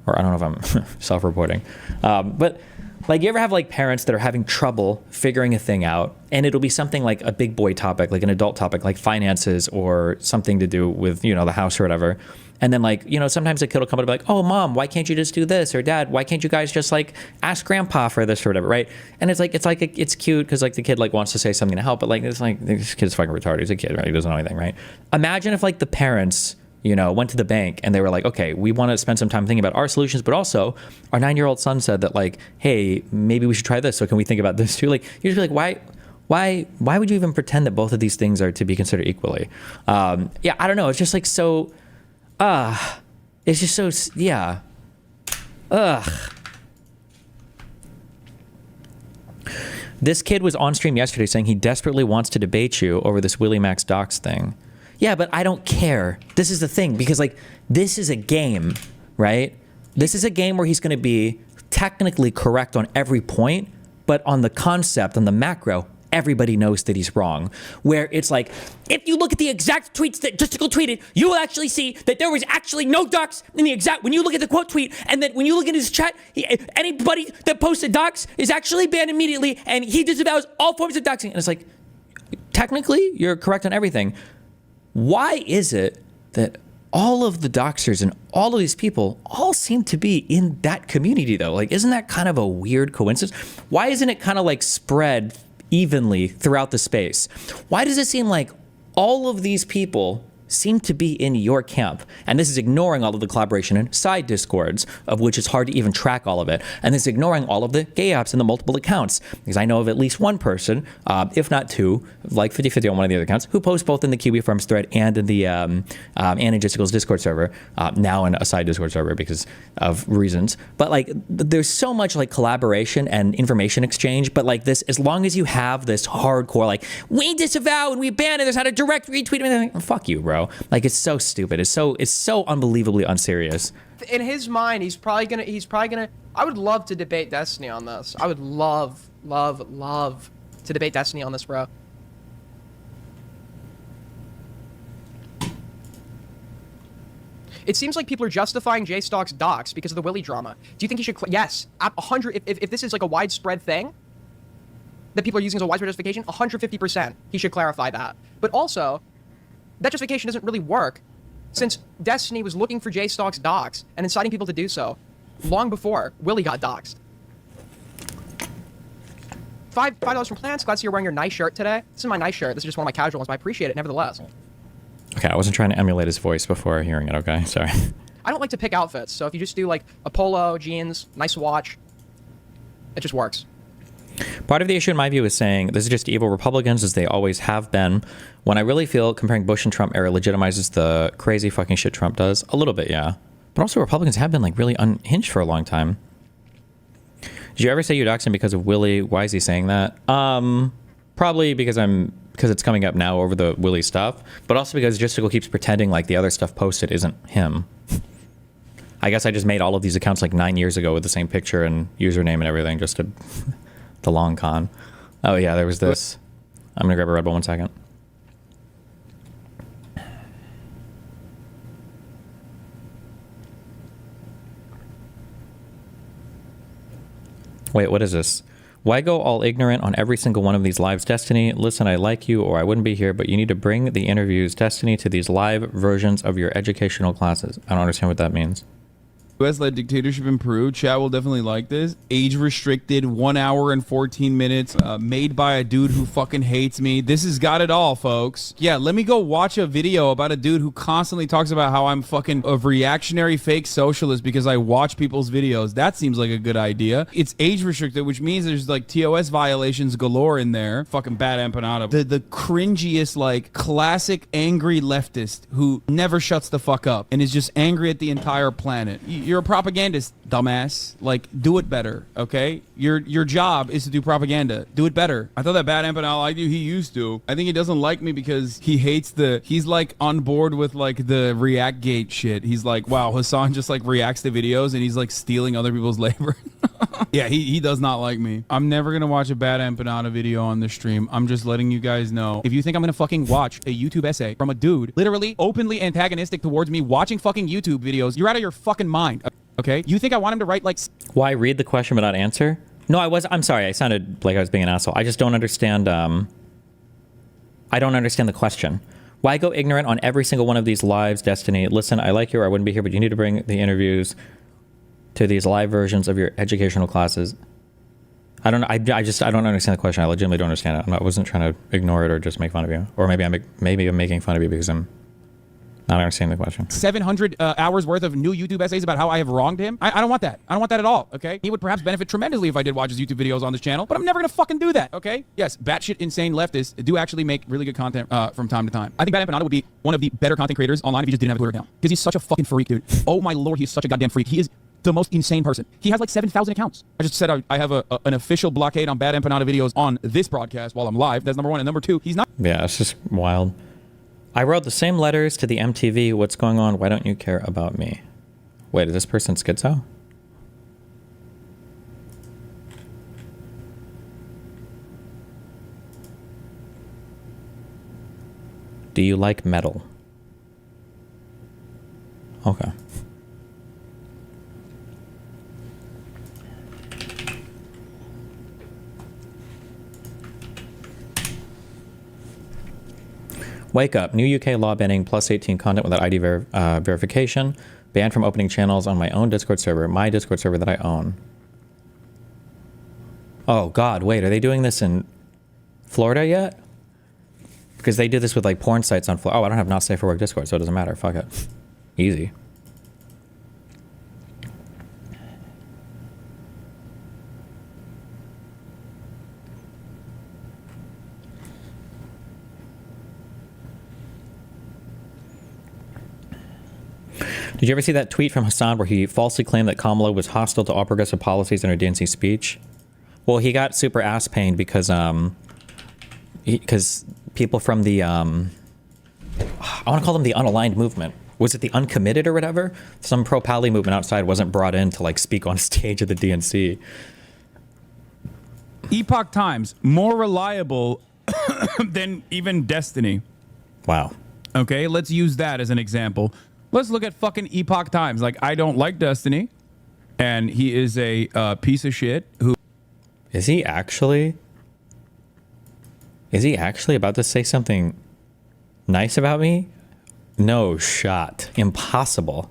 Or I don't know if I'm self-reporting. But Like, you ever have like parents that are having trouble figuring a thing out, and it'll be something like a big boy topic, like an adult topic, like finances or something to do with, you know, the house or whatever. And then, like, you know, sometimes a kid will come up and be like, oh, mom, why can't you just do this? Or dad, why can't you guys just like ask grandpa for this or whatever, right? And it's cute because like the kid like wants to say something to help, but like it's like this kid's fucking retarded. He's a kid, right? He doesn't know anything, right? Imagine if like the parents, you know, went to the bank and they were like, okay, we want to spend some time thinking about our solutions, but also our 9-year-old son said that like, hey, maybe we should try this. So can we think about this too? Like, you're just like, why would you even pretend that both of these things are to be considered equally? Yeah, I don't know. It's just like so, it's just so, yeah. This kid was on stream yesterday saying he desperately wants to debate you over this Willie Max Dox thing. Yeah, but I don't care. This is the thing, because like, this is a game, right? This is a game where he's going to be technically correct on every point, but on the concept, on the macro, everybody knows that he's wrong. Where it's like, if you look at the exact tweets that Justical tweeted, you will actually see that there was actually no docs in the exact, when you look at the quote tweet, and then when you look at his chat, anybody that posted docs is actually banned immediately, and he disavows all forms of doxing. And it's like, technically, you're correct on everything. Why is it that all of the doxers and all of these people all seem to be in that community though? Like, isn't that kind of a weird coincidence? Why isn't it kind of like spread evenly throughout the space? Why does it seem like all of these people seem to be in your camp? And this is ignoring all of the collaboration and side discords, of which it's hard to even track all of it. And this is ignoring all of the gay apps and the multiple accounts, because I know of at least one person, if not two, like 50-50 on one of the other accounts, who posts both in the QB Farms thread and in the and in Justicle's Discord server, now in a side Discord server because of reasons. But like, there's so much like collaboration and information exchange, but like this, as long as you have this hardcore, like, we disavow and we ban, and there's not a direct retweet, and like, fuck you, bro. Like, it's so stupid. It's so unbelievably unserious. In his mind, he's probably gonna. I would love to debate Destiny on this. I would love to debate Destiny on this, bro. It seems like people are justifying J-Stock's docs because of the Willie drama. Do you think he should? Yes, 100. If this is like a widespread thing that people are using as a widespread justification, 150%, he should clarify that. But also, that justification doesn't really work, since Destiny was looking for J-Stock's docs and inciting people to do so long before Willie got doxxed. $5 from Plants. Glad to see you're wearing your nice shirt today. This is my nice shirt. This is just one of my casual ones, but I appreciate it nevertheless. Okay, I wasn't trying to emulate his voice before hearing it, okay? Sorry. I don't like to pick outfits, so if you just do like a polo, jeans, nice watch, it just works. Part of the issue, in my view, is saying this is just evil Republicans, as they always have been, when I really feel comparing Bush and Trump era legitimizes the crazy fucking shit Trump does. A little bit, yeah. But also, Republicans have been like really unhinged for a long time. Did you ever say you doxed him because of Willie? Why is he saying that? Probably because it's coming up now over the Willie stuff, but also because Justical keeps pretending like the other stuff posted isn't him. I guess I just made all of these accounts like 9 years ago with the same picture and username and everything, just to the long con. Oh yeah, there was this. I'm gonna grab a Red Bull 1 second. Wait, what is this? Why go all ignorant on every single one of these lives, Destiny? Listen, I like you or I wouldn't be here, but you need to bring the interviews, Destiny, to these live versions of your educational classes. I don't understand what that means. US-led dictatorship in Peru. Chat will definitely like this. Age restricted, 1 hour and 14 minutes. Made by a dude who fucking hates me. This has got it all, folks. Yeah, let me go watch a video about a dude who constantly talks about how I'm fucking a reactionary fake socialist because I watch people's videos. That seems like a good idea. It's age restricted, which means there's like TOS violations galore in there. Fucking bad empanada. The cringiest, like, classic angry leftist who never shuts the fuck up and is just angry at the entire planet. You're a propagandist, dumbass. Like, do it better, okay? Your job is to do propaganda. Do it better. I thought that bad empanada liked you. He used to. I think he doesn't like me because he hates he's like on board with like the React-gate shit. He's like, wow, Hassan just like reacts to videos and he's like stealing other people's labor. Yeah, he does not like me. I'm never gonna watch a bad empanada video on the stream. I'm just letting you guys know. If you think I'm gonna fucking watch a YouTube essay from a dude literally openly antagonistic towards me watching fucking YouTube videos, you're out of your fucking mind. Okay? You think I want him to write like... Why read the question but not answer? No, I'm sorry. I sounded like I was being an asshole. I just don't understand. I don't understand the question. Why go ignorant on every single one of these lives, Destiny? Listen, I like you or I wouldn't be here, but you need to bring the interviews to these live versions of your educational classes. I don't know. I don't understand the question. I legitimately don't understand it. I wasn't trying to ignore it or just make fun of you. Or maybe I'm making fun of you because I'm not understanding the question. 700 hours worth of new YouTube essays about how I have wronged him. I don't want that. I don't want that at all, okay? He would perhaps benefit tremendously if I did watch his YouTube videos on this channel, but I'm never gonna fucking do that, okay? Yes, batshit insane leftists do actually make really good content from time to time. I think Bad Empanada would be one of the better content creators online if he just didn't have a Twitter account. Because he's such a fucking freak, dude. Oh my lord, he's such a goddamn freak. He is the most insane person. He has like 7,000 accounts. I just said I have an official blockade on Bad Empanada videos on this broadcast while I'm live. That's number one. And number two, he's not. Yeah, it's just wild. I wrote the same letters to the MTV. What's going on? Why don't you care about me? Wait, is this person schizo? Do you like metal? Okay. Wake up. New UK law banning plus 18 content without ID verification. Banned from opening channels on my own Discord server. My Discord server that I own. Oh, God. Wait, are they doing this in Florida yet? Because they do this with, like, porn sites on Florida. Oh, I don't have not safe for work Discord, so it doesn't matter. Fuck it. Easy. Did you ever see that tweet from Hassan where he falsely claimed that Kamala was hostile to all progressive policies in her DNC speech? Well, he got super ass pained because people from the I want to call them the unaligned movement. Was it the uncommitted or whatever? Some pro-Pally movement outside wasn't brought in to like speak on stage at the DNC. Epoch Times, more reliable than even Destiny. Wow. Okay, let's use that as an example. Let's look at fucking Epoch Times. Like, I don't like Destiny, and he is a piece of shit who... Is he actually about to say something nice about me? No shot. Impossible.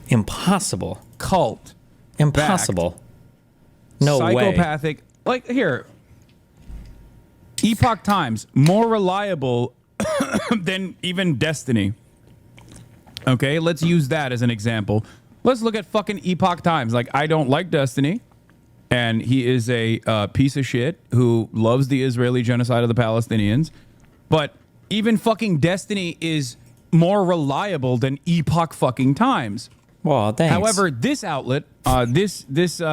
Impossible. Cult. Impossible. No way. Psychopathic. Like, here. Epoch Times, more reliable than even Destiny. Okay, let's use that as an example. Let's look at fucking Epoch Times. Like, I don't like Destiny, and he is a piece of shit who loves the Israeli genocide of the Palestinians. But even fucking Destiny is more reliable than Epoch fucking Times. Well, thanks. However, this outlet, this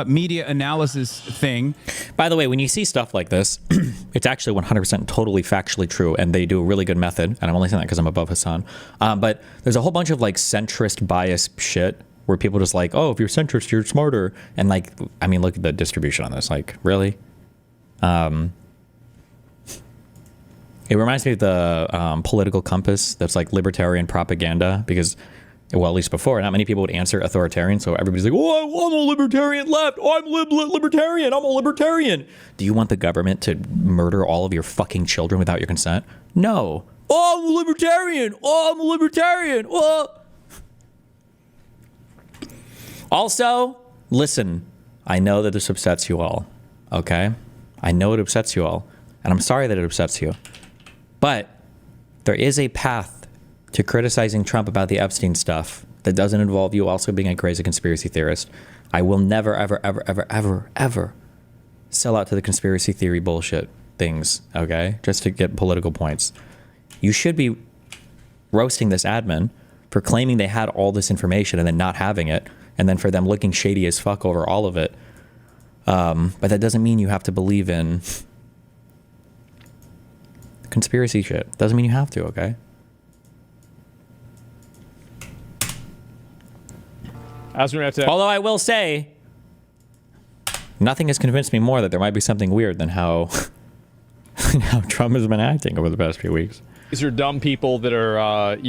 media analysis thing. By the way, when you see stuff like this, it's actually 100% totally factually true, and they do a really good method. And I'm only saying that because I'm above Hassan. But there's a whole bunch of like centrist bias shit where people just like, oh, if you're centrist, you're smarter. And like, I mean, look at the distribution on this. Like, really? It reminds me of the political compass that's like libertarian propaganda because, well, at least before, not many people would answer authoritarian. So everybody's like, oh, I'm a libertarian left. Oh, I'm libertarian. I'm a libertarian. Do you want the government to murder all of your fucking children without your consent? No. Oh, I'm a libertarian. Oh, I'm a libertarian. Oh. Also, listen, I know that this upsets you all. Okay? I know it upsets you all. And I'm sorry that it upsets you. But there is a path to criticizing Trump about the Epstein stuff that doesn't involve you also being a crazy conspiracy theorist. I will never, ever, ever, ever, ever, ever sell out to the conspiracy theory bullshit things, okay? Just to get political points. You should be roasting this admin for claiming they had all this information and then not having it, and then for them looking shady as fuck over all of it. But that doesn't mean you have to believe in conspiracy shit. Doesn't mean you have to, okay? Although I will say, nothing has convinced me more that there might be something weird than how Trump has been acting over the past few weeks. These are dumb people that are, I'm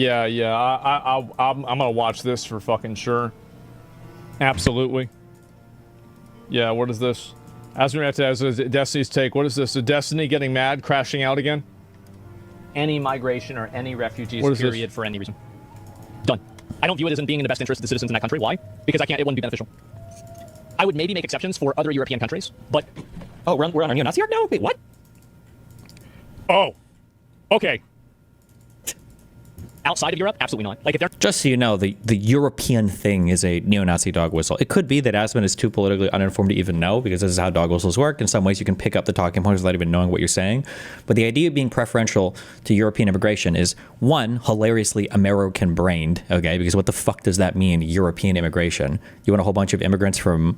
gonna watch this for fucking sure. Absolutely. Yeah, what is this? Asmir has Destiny's take. What is this? Is Destiny getting mad, crashing out again? Any migration or any refugees, What is period, this? for any reason. Done. I don't view it as in being in the best interest of the citizens in that country. Why? Because it wouldn't be beneficial. I would maybe make exceptions for other European countries, but... Oh, we're on our neo-Nazi arc now? Wait, what? Oh, okay. Outside of Europe? Absolutely not. Like, if they're... Just so you know, the European thing is a neo-Nazi dog whistle. It could be that Asman is too politically uninformed to even know, because this is how dog whistles work. In some ways, you can pick up the talking points without even knowing what you're saying. But the idea of being preferential to European immigration is, one, hilariously American-brained, okay? Because what the fuck does that mean, European immigration? You want a whole bunch of immigrants from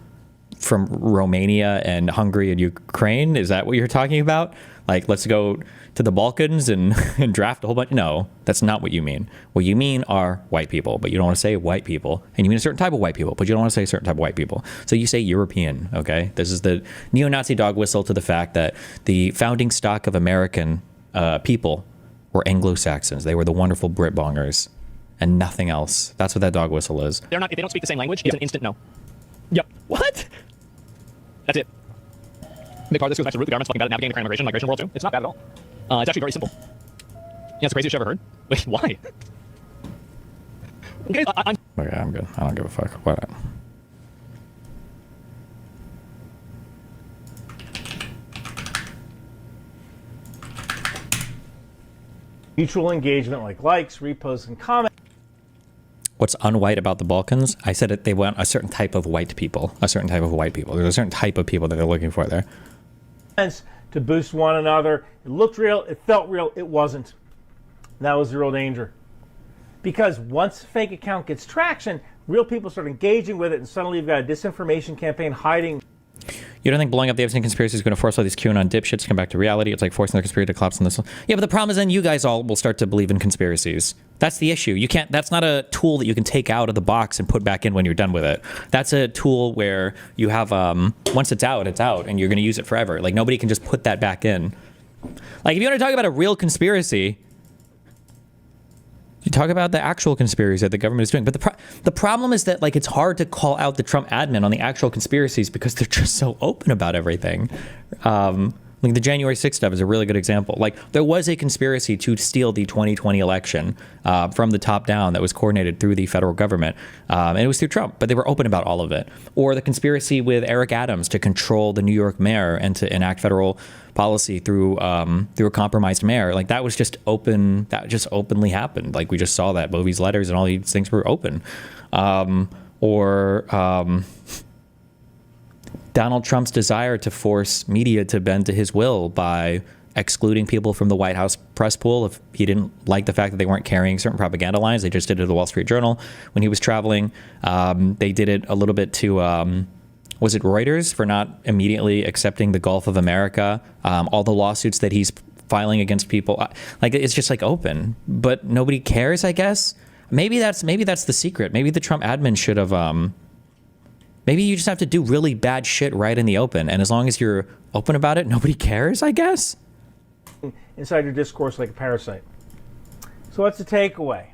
Romania and Hungary and Ukraine? Is that what you're talking about? Like, let's go to the Balkans and draft a whole bunch? No, that's not what you mean. What you mean are white people, but you don't want to say white people. And you mean a certain type of white people, but you don't want to say a certain type of white people. So you say European, okay? This is the neo-Nazi dog whistle to the fact that the founding stock of American people were Anglo-Saxons. They were the wonderful Brit-bongers and nothing else. That's what that dog whistle is. If they don't speak the same language, it's an instant no. Yep. What? That's it. Big part of this goes back to the root. The government's fucking bad at navigating the current migration world too. It's not bad at all. It's actually very simple. Yeah, it's the craziest shit I've ever heard. Wait, why? Okay, I'm good. I don't give a fuck. What? Mutual engagement like likes, reposts, and comments. What's unwhite about the Balkans? I said that they want a certain type of white people. A certain type of white people. There's a certain type of people that they're looking for there. To boost one another. It looked real. It felt real. It wasn't. That was the real danger. Because once a fake account gets traction, real people start engaging with it, and suddenly you've got a disinformation campaign hiding. You don't think blowing up the Epstein conspiracy is going to force all these QAnon dipshits to come back to reality? It's like forcing the conspiracy to collapse on this one. Yeah, but the problem is then you guys all will start to believe in conspiracies. That's the issue. You can't. That's not a tool that you can take out of the box and put back in when you're done with it. That's a tool where you have once it's out, and you're going to use it forever. Like nobody can just put that back in. Like if you want to talk about a real conspiracy, you talk about the actual conspiracies that the government is doing. But the problem is that like it's hard to call out the Trump admin on the actual conspiracies because they're just so open about everything. Like the January 6th stuff is a really good example. Like there was a conspiracy to steal the 2020 election from the top down that was coordinated through the federal government. And it was through Trump, but they were open about all of it. Or the conspiracy with Eric Adams to control the New York mayor and to enact federal policy through a compromised mayor. Like that was just open. That just openly happened. Like we just saw that Bovie's letters and all these things were open. Donald Trump's desire to force media to bend to his will by excluding people from the White House press pool if he didn't like the fact that they weren't carrying certain propaganda lines. They just did it to the Wall Street Journal when he was traveling. They did it a little bit to, was it Reuters for not immediately accepting the Gulf of America? All the lawsuits that he's filing against people, like it's just like open, but nobody cares, I guess. Maybe that's the secret. Maybe the Trump admin should have, maybe you just have to do really bad shit right in the open. And as long as you're open about it, nobody cares, I guess. Inside your discourse like a parasite. So what's the takeaway?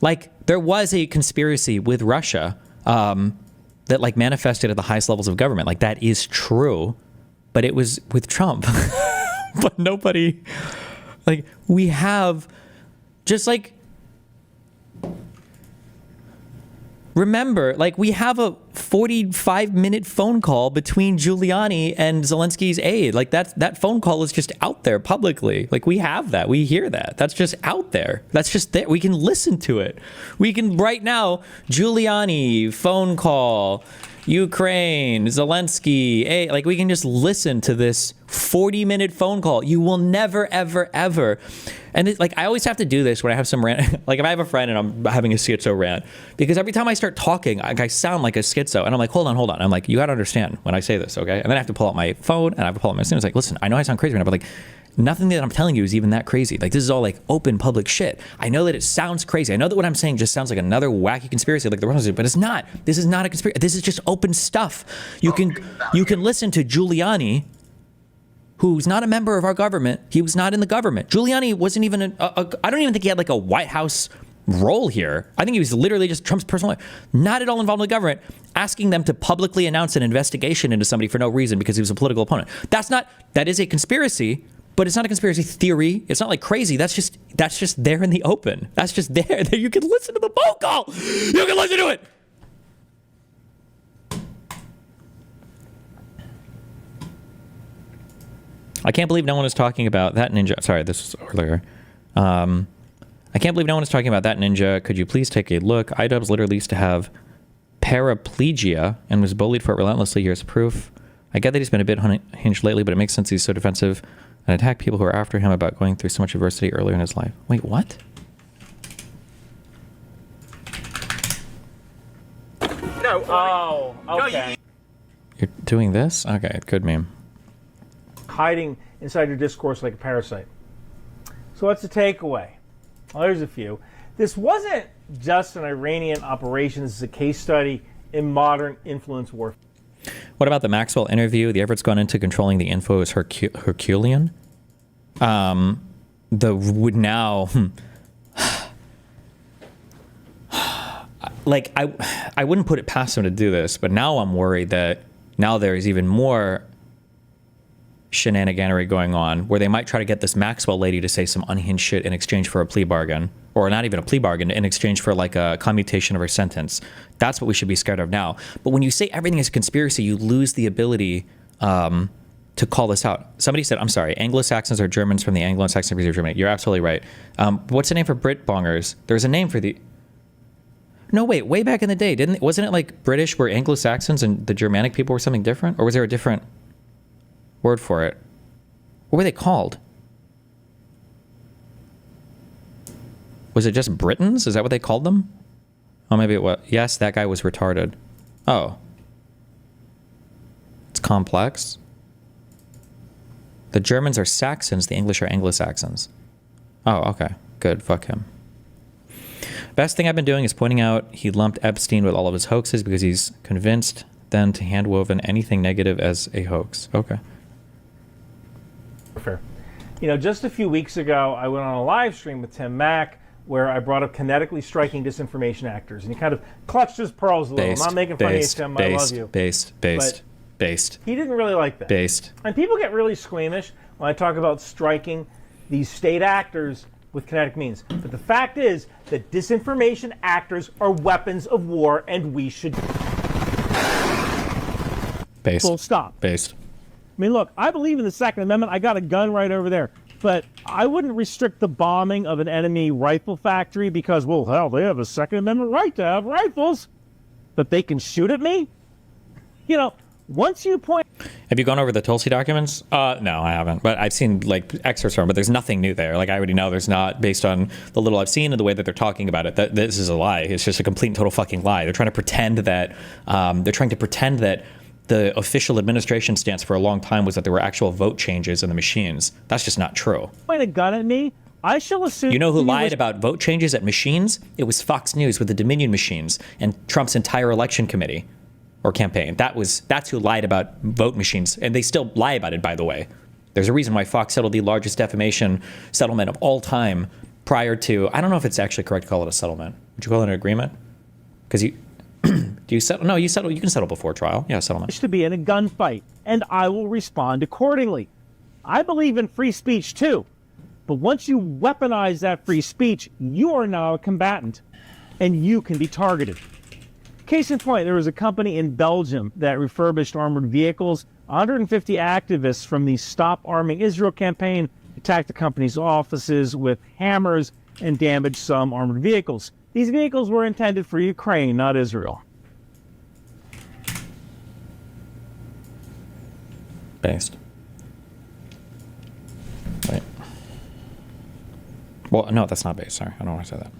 Like there was a conspiracy with Russia that like manifested at the highest levels of government. Like that is true, but it was with Trump. But nobody, like we have just like, remember, like we have a 45-minute phone call between Giuliani and Zelensky's aide. Like that phone call is just out there publicly. Like we have that. We hear that. That's just out there. That's just there. We can listen to it. We can right now, Giuliani, phone call, Ukraine, Zelensky, aide. Like we can just listen to this 40-minute phone call. You will never, ever, ever. And it, like I always have to do this when I have some rant. Like if I have a friend and I'm having a schizo rant, because every time I start talking, I sound like a schizo, and I'm like, hold on. I'm like, you gotta understand when I say this, okay? And then I have to pull out my phone and I have to pull out my phone. It's like, listen, I know I sound crazy right now, but like nothing that I'm telling you is even that crazy. Like this is all like open public shit. I know that it sounds crazy. I know that what I'm saying just sounds like another wacky conspiracy, like the Russians do, but it's not. This is not a conspiracy. This is just open stuff. You can listen to Giuliani, who's not a member of our government. He was not in the government. Giuliani wasn't even I don't even think he had like a White House role here. I think he was literally just Trump's personal, not at all involved with the government, asking them to publicly announce an investigation into somebody for no reason because he was a political opponent. That is a conspiracy, but it's not a conspiracy theory. It's not like crazy. That's just there in the open. That's just there. You can listen to the phone call. You can listen to it. I can't believe no one is talking about that ninja. Sorry, this was earlier. I can't believe no one is talking about that ninja. Could you please take a look? iDubbbz literally used to have paraplegia and was bullied for it relentlessly. Here's proof. I get that he's been a bit unhinged lately, but it makes sense he's so defensive and attack people who are after him about going through so much adversity earlier in his life. Wait, what? No. Oh, okay. You're doing this? Okay, good meme. Hiding inside your discourse like a parasite. So what's the takeaway? Well, there's a few. This wasn't just an Iranian operation. This is a case study in modern influence warfare. What about the Maxwell interview? The efforts gone into controlling the info is Herculean. Like, I wouldn't put it past him to do this, but now I'm worried that now there is even more shenaniganery going on where they might try to get this Maxwell lady to say some unhinged shit in exchange for a plea bargain, or not even a plea bargain, in exchange for like a commutation of her sentence. That's what we should be scared of now. But when you say everything is a conspiracy, you lose the ability to call this out. Somebody said, I'm sorry, Anglo-Saxons are Germans from the Anglo-Saxon region of Germany. You're absolutely right. What's the name for Brit bongers? There's a name for the... No, wait, way back in the day, wasn't it like British were Anglo-Saxons and the Germanic people were something different? Or was there a different word for it? What were they called? Was it just Britons? Is that what they called them? Oh, maybe it was. Yes, that guy was retarded. Oh. It's complex. The Germans are Saxons, the English are Anglo-Saxons. Oh, okay. Good, fuck him. Best thing I've been doing is pointing out he lumped Epstein with all of his hoaxes because he's convinced then to handwoven anything negative as a hoax. Okay. Fair. You know, just a few weeks ago, I went on a live stream with Tim Mack where I brought up kinetically striking disinformation actors, and he kind of clutched his pearls a little. I'm not making fun of you, Tim. I love you. Based. He didn't really like that. Based. And people get really squeamish when I talk about striking these state actors with kinetic means. But the fact is that disinformation actors are weapons of war, and we should... Based. Full stop. Based. I mean, look, I believe in the Second Amendment. I got a gun right over there. But I wouldn't restrict the bombing of an enemy rifle factory because, well, hell, they have a Second Amendment right to have rifles. But they can shoot at me? You know, once you point... Have you gone over the Tulsi documents? No, I haven't. But I've seen, like, excerpts from it, but there's nothing new there. Like, I already know there's not, based on the little I've seen and the way that they're talking about it, that this is a lie. It's just a complete and total fucking lie. They're trying to pretend that... the official administration stance for a long time was that there were actual vote changes in the machines. That's just not true. Point a gun at me, I shall assume... You know who lied about vote changes at machines? It was Fox News with the Dominion machines and Trump's entire election committee or campaign. That's who lied about vote machines, and they still lie about it, by the way. There's a reason why Fox settled the largest defamation settlement of all time prior to... I don't know if it's actually correct to call it a settlement. Would you call it an agreement? Because you... Do you settle? No, you settle. You can settle before trial. Yeah, settlement. To be in a gunfight, and I will respond accordingly. I believe in free speech too, but once you weaponize that free speech, you are now a combatant, and you can be targeted. Case in point, there was a company in Belgium that refurbished armored vehicles. 150 activists from the Stop Arming Israel campaign attacked the company's offices with hammers and damaged some armored vehicles. These vehicles were intended for Ukraine, not Israel. Based. Wait. Well, no, that's not based. Sorry, I don't want to say that.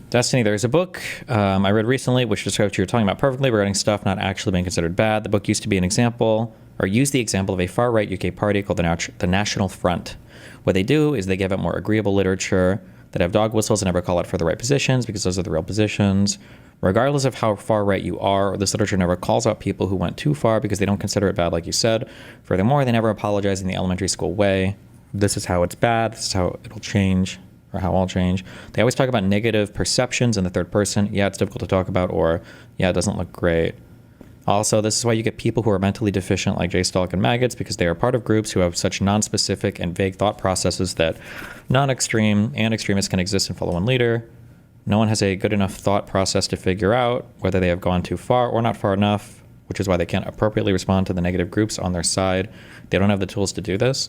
Destiny, there's a book I read recently which describes what you're talking about perfectly regarding stuff not actually being considered bad. The book used to be an example, or use the example of a far-right UK party called the National Front. What they do is they give out more agreeable literature that have dog whistles and never call out for the right positions because those are the real positions. Regardless of how far right you are, this literature never calls out people who went too far because they don't consider it bad, like you said. Furthermore, they never apologize in the elementary school way. This is how it's bad. This is how it'll change, or how I'll change. They always talk about negative perceptions in the third person. Yeah, it's difficult to talk about, or yeah, it doesn't look great. Also, this is why you get people who are mentally deficient like J-Stalk and maggots, because they are part of groups who have such non-specific and vague thought processes that non-extreme and extremists can exist and follow one leader. No one has a good enough thought process to figure out whether they have gone too far or not far enough, which is why they can't appropriately respond to the negative groups on their side. They don't have the tools to do this.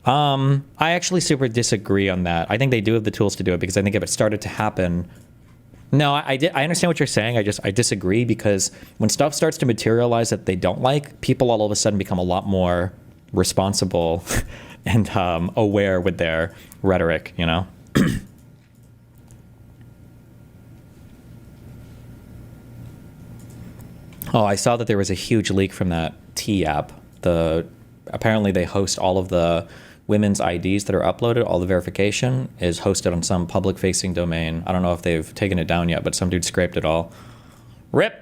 I actually super disagree on that. I think they do have the tools to do it, because I think if it started to happen... No, I understand what you're saying. I disagree, because when stuff starts to materialize that they don't like, people all of a sudden become a lot more responsible and aware with their rhetoric, you know? Oh, I saw that there was a huge leak from that T app. Apparently they host all of the women's IDs that are uploaded. All the verification is hosted on some public-facing domain. I don't know if they've taken it down yet, but some dude scraped it all. RIP!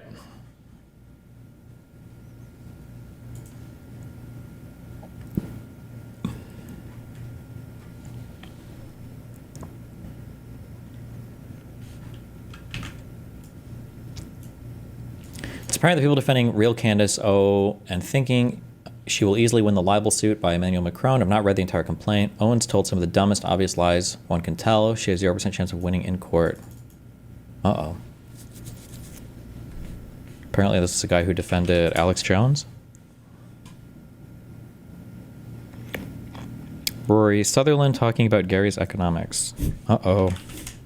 It's apparently the people defending real Candace O and thinking she will easily win the libel suit by Emmanuel Macron. I've not read the entire complaint. Owens told some of the dumbest, obvious lies one can tell. She has 0% chance of winning in court. Uh-oh. Apparently this is a guy who defended Alex Jones. Rory Sutherland talking about Gary's economics. Uh-oh.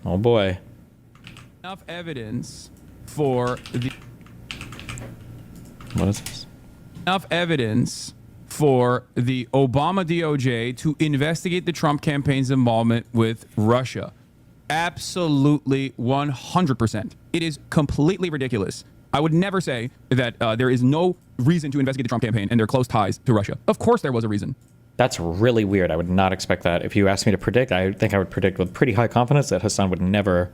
Oh boy. Enough evidence for the... What is this? Enough evidence for the Obama DOJ to investigate the Trump campaign's involvement with Russia. Absolutely 100%. It is completely ridiculous. I would never say that there is no reason to investigate the Trump campaign and their close ties to Russia. Of course there was a reason. That's really weird. I would not expect that. If you asked me to predict, I think I would predict with pretty high confidence that Hassan would never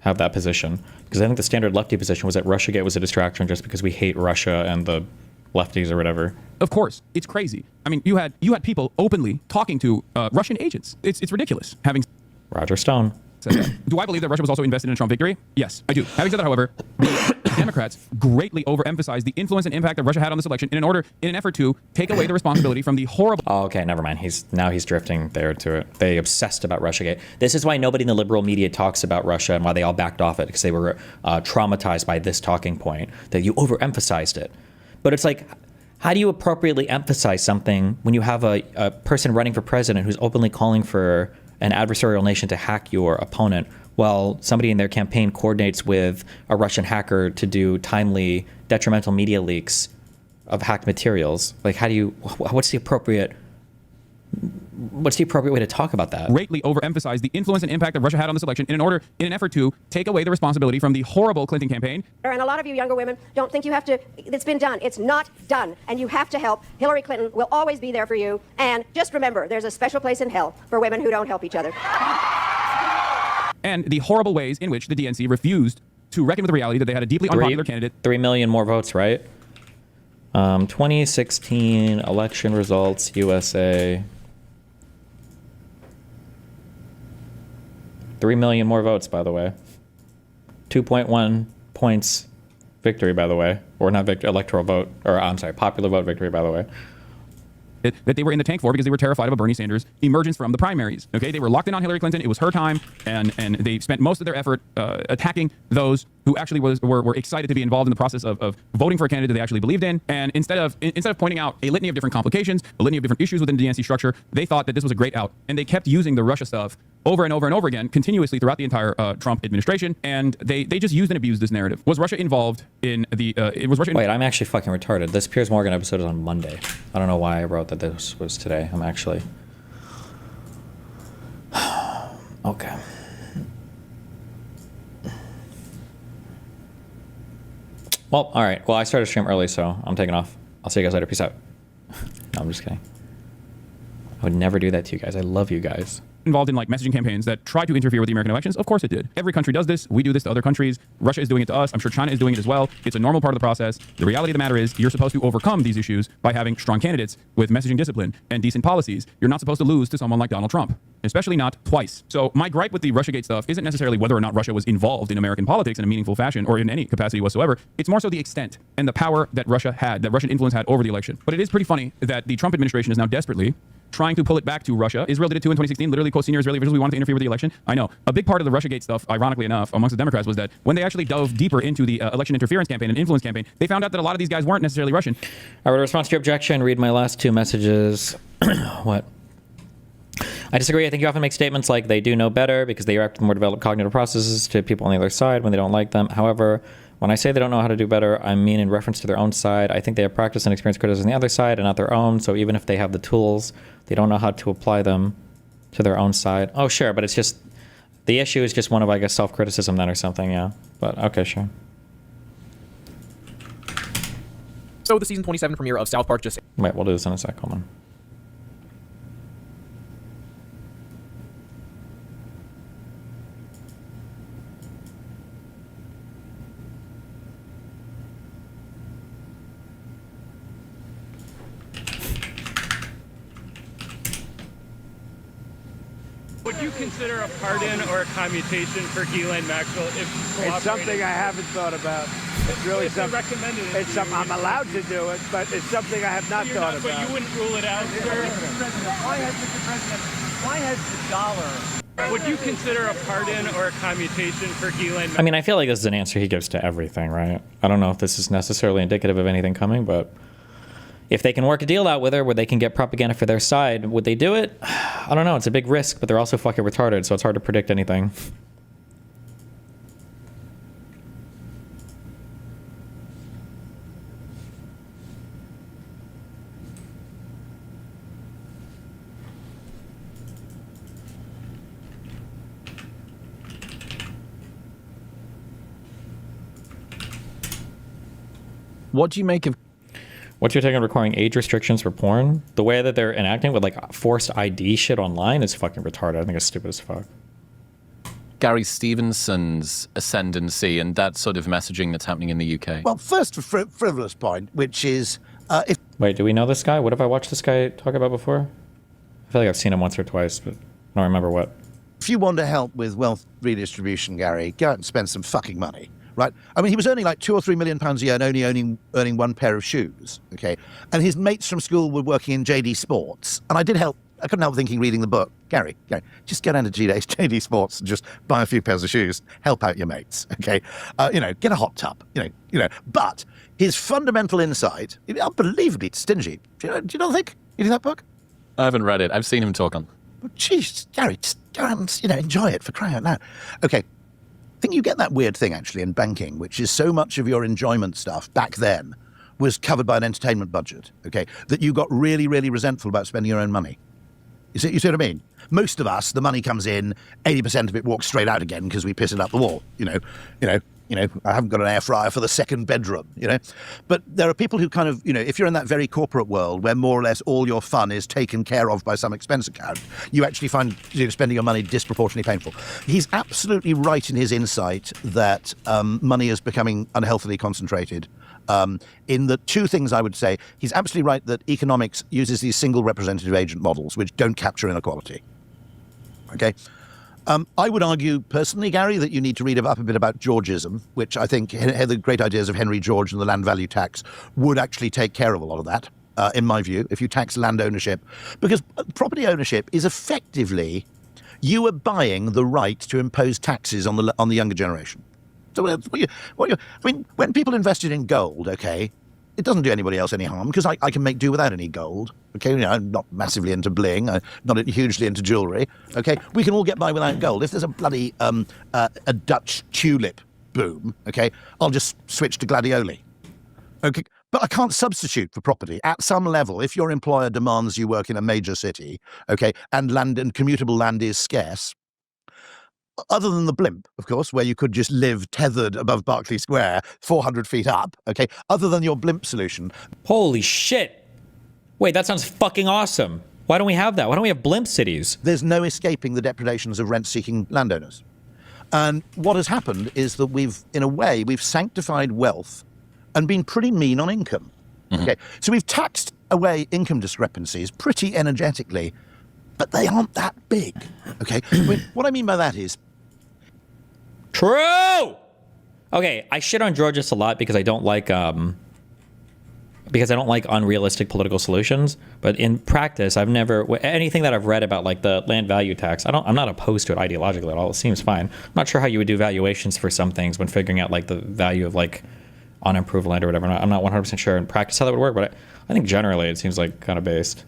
have that position. Because I think the standard lefty position was that Russiagate was a distraction just because we hate Russia and the lefties or whatever. Of course, it's crazy. I mean, you had people openly talking to Russian agents. It's ridiculous. Having Roger Stone. Do I believe that Russia was also invested in a Trump victory? Yes, I do. Having said that, however, the Democrats greatly overemphasized the influence and impact that Russia had on this election in an effort to take away the responsibility from the horrible... Oh, okay, never mind. He's drifting there to it. They obsessed about Russiagate. This is why nobody in the liberal media talks about Russia and why they all backed off it, because they were traumatized by this talking point, that you overemphasized it. But it's like, how do you appropriately emphasize something when you have a person running for president who's openly calling for an adversarial nation to hack your opponent, while somebody in their campaign coordinates with a Russian hacker to do timely detrimental media leaks of hacked materials? Like, what's the appropriate way to talk about that? Greatly overemphasized the influence and impact that Russia had on this election in an effort to take away the responsibility from the horrible Clinton campaign. And a lot of you younger women don't think you have to, it's been done. It's not done. And you have to help. Hillary Clinton will always be there for you. And just remember, there's a special place in hell for women who don't help each other. And the horrible ways in which the DNC refused to reckon with the reality that they had a deeply unpopular candidate. 3 million more votes, right? 2016 election results, USA. 3 million more votes, by the way. 2.1 points victory, by the way. Or not victory, electoral vote. Or, I'm sorry, popular vote victory, by the way. That they were in the tank for because they were terrified of a Bernie Sanders emergence from the primaries. Okay, they were locked in on Hillary Clinton. It was her time, and they spent most of their effort attacking those who actually were excited to be involved in the process of voting for a candidate they actually believed in. And instead of pointing out a litany of different complications, a litany of different issues within the DNC structure, they thought that this was a great out, and they kept using the Russia stuff over and over and over again, continuously throughout the entire Trump administration, and they just used and abused this narrative. Was Russia involved in the? Wait, I'm actually fucking retarded. This Piers Morgan episode is on Monday. I don't know why I wrote that this was today. I'm actually okay. Well, all right. Well, I started stream early, so I'm taking off. I'll see you guys later. Peace out. No, I'm just kidding. I would never do that to you guys. I love you guys. Involved in like messaging campaigns that try to interfere with the American elections? Of course it did. Every country does this. We do this to other countries. Russia is doing it to us. I'm sure China is doing it as well. It's a normal part of the process. The reality of the matter is you're supposed to overcome these issues by having strong candidates with messaging discipline and decent policies. You're not supposed to lose to someone like Donald Trump, especially not twice. So my gripe with the Russiagate stuff isn't necessarily whether or not Russia was involved in American politics in a meaningful fashion or in any capacity whatsoever. It's more so the extent and the power that Russia had, that Russian influence had over the election. But it is pretty funny that the Trump administration is now desperately trying to pull it back to Russia. Israel did it too in 2016. Literally, co-senior Israeli officials, we wanted to interfere with the election. I know. A big part of the Russiagate stuff, ironically enough, amongst the Democrats was that when they actually dove deeper into the election interference campaign and influence campaign, they found out that a lot of these guys weren't necessarily Russian. I would respond to your objection, read my last two messages. What? I disagree. I think you often make statements like they do know better because they react with more developed cognitive processes to people on the other side when they don't like them. However, when I say they don't know how to do better, I mean in reference to their own side. I think they have practice and experience criticizing the other side and not their own. So even if they have the tools, they don't know how to apply them to their own side. Oh, sure, but it's just, the issue is just one of, I guess, self-criticism then or something, yeah. But, okay, sure. So the season 27 premiere of South Park just... Wait, we'll do this in a sec, hold on. Would you consider a pardon or a commutation for Ghislaine Maxwell if It's something I haven't thought about. It's really something. Recommended It's something I'm allowed to do it, but it's something I have not thought about. But you wouldn't rule it out, sir? Why has the dollar? Would you consider a pardon or a commutation for Ghislaine Maxwell? I mean, I feel like this is an answer he gives to everything, right? I don't know if this is necessarily indicative of anything coming, but if they can work a deal out with her where they can get propaganda for their side, would they do it? I don't know. It's a big risk, but they're also fucking retarded, so it's hard to predict anything. What do you make of... What's your take on requiring age restrictions for porn? The way that they're enacting with like forced ID shit online is fucking retarded. I think it's stupid as fuck. Gary Stevenson's ascendancy and that sort of messaging that's happening in the UK? Well, first, a frivolous point, which is... if Wait, do we know this guy? What have I watched this guy talk about before? I feel like I've seen him once or twice, but I don't remember what. If you want to help with wealth redistribution, Gary, go out and spend some fucking money. Right? I mean, he was earning like £2 or £3 million a year and only earning one pair of shoes, okay? And his mates from school were working in JD Sports. And I couldn't help thinking, reading the book, Gary, just go down to JD Sports and just buy a few pairs of shoes, help out your mates, okay? Get a hot tub, But his fundamental insight, unbelievably stingy. Do you not think? You read that book? I haven't read it. I've seen him talk on. Jeez, Gary, just go out and, enjoy it for crying out loud. Okay. I think you get that weird thing, actually, in banking, which is so much of your enjoyment stuff back then was covered by an entertainment budget, okay, that you got really, really resentful about spending your own money. You see what I mean? Most of us, the money comes in, 80% of it walks straight out again because we piss it up the wall, I haven't got an air fryer for the second bedroom, But there are people who kind of, if you're in that very corporate world where more or less all your fun is taken care of by some expense account, you actually find spending your money disproportionately painful. He's absolutely right in his insight that money is becoming unhealthily concentrated. In the two things I would say, he's absolutely right that economics uses these single representative agent models, which don't capture inequality. Okay? I would argue personally, Gary, that you need to read up a bit about Georgism, which I think the great ideas of Henry George and the land value tax would actually take care of a lot of that, in my view, if you tax land ownership. Because property ownership is effectively, you are buying the right to impose taxes on the younger generation. So when people invested in gold, okay, it doesn't do anybody else any harm because I can make do without any gold. Okay, I'm not massively into bling, I'm not hugely into jewellery. Okay, we can all get by without gold. If there's a bloody a Dutch tulip boom, okay, I'll just switch to gladioli. Okay, but I can't substitute for property at some level. If your employer demands you work in a major city, okay, and land and commutable land is scarce. Other than the blimp, of course, where you could just live tethered above Berkeley Square, 400 feet up, okay? Other than your blimp solution. Holy shit. Wait, that sounds fucking awesome. Why don't we have that? Why don't we have blimp cities? There's no escaping the depredations of rent-seeking landowners. And what has happened is that in a way, we've sanctified wealth and been pretty mean on income. Okay, so we've taxed away income discrepancies pretty energetically, but they aren't that big. Okay, what I mean by that is... True! Okay, I shit on Georgists a lot because I don't like unrealistic political solutions. But in practice, I've never anything that I've read about like the land value tax. I'm not opposed to it ideologically at all. It seems fine. I'm not sure how you would do valuations for some things when figuring out like the value of like unimproved land or whatever. I'm not 100% sure in practice how that would work, but I think generally it seems like kind of based.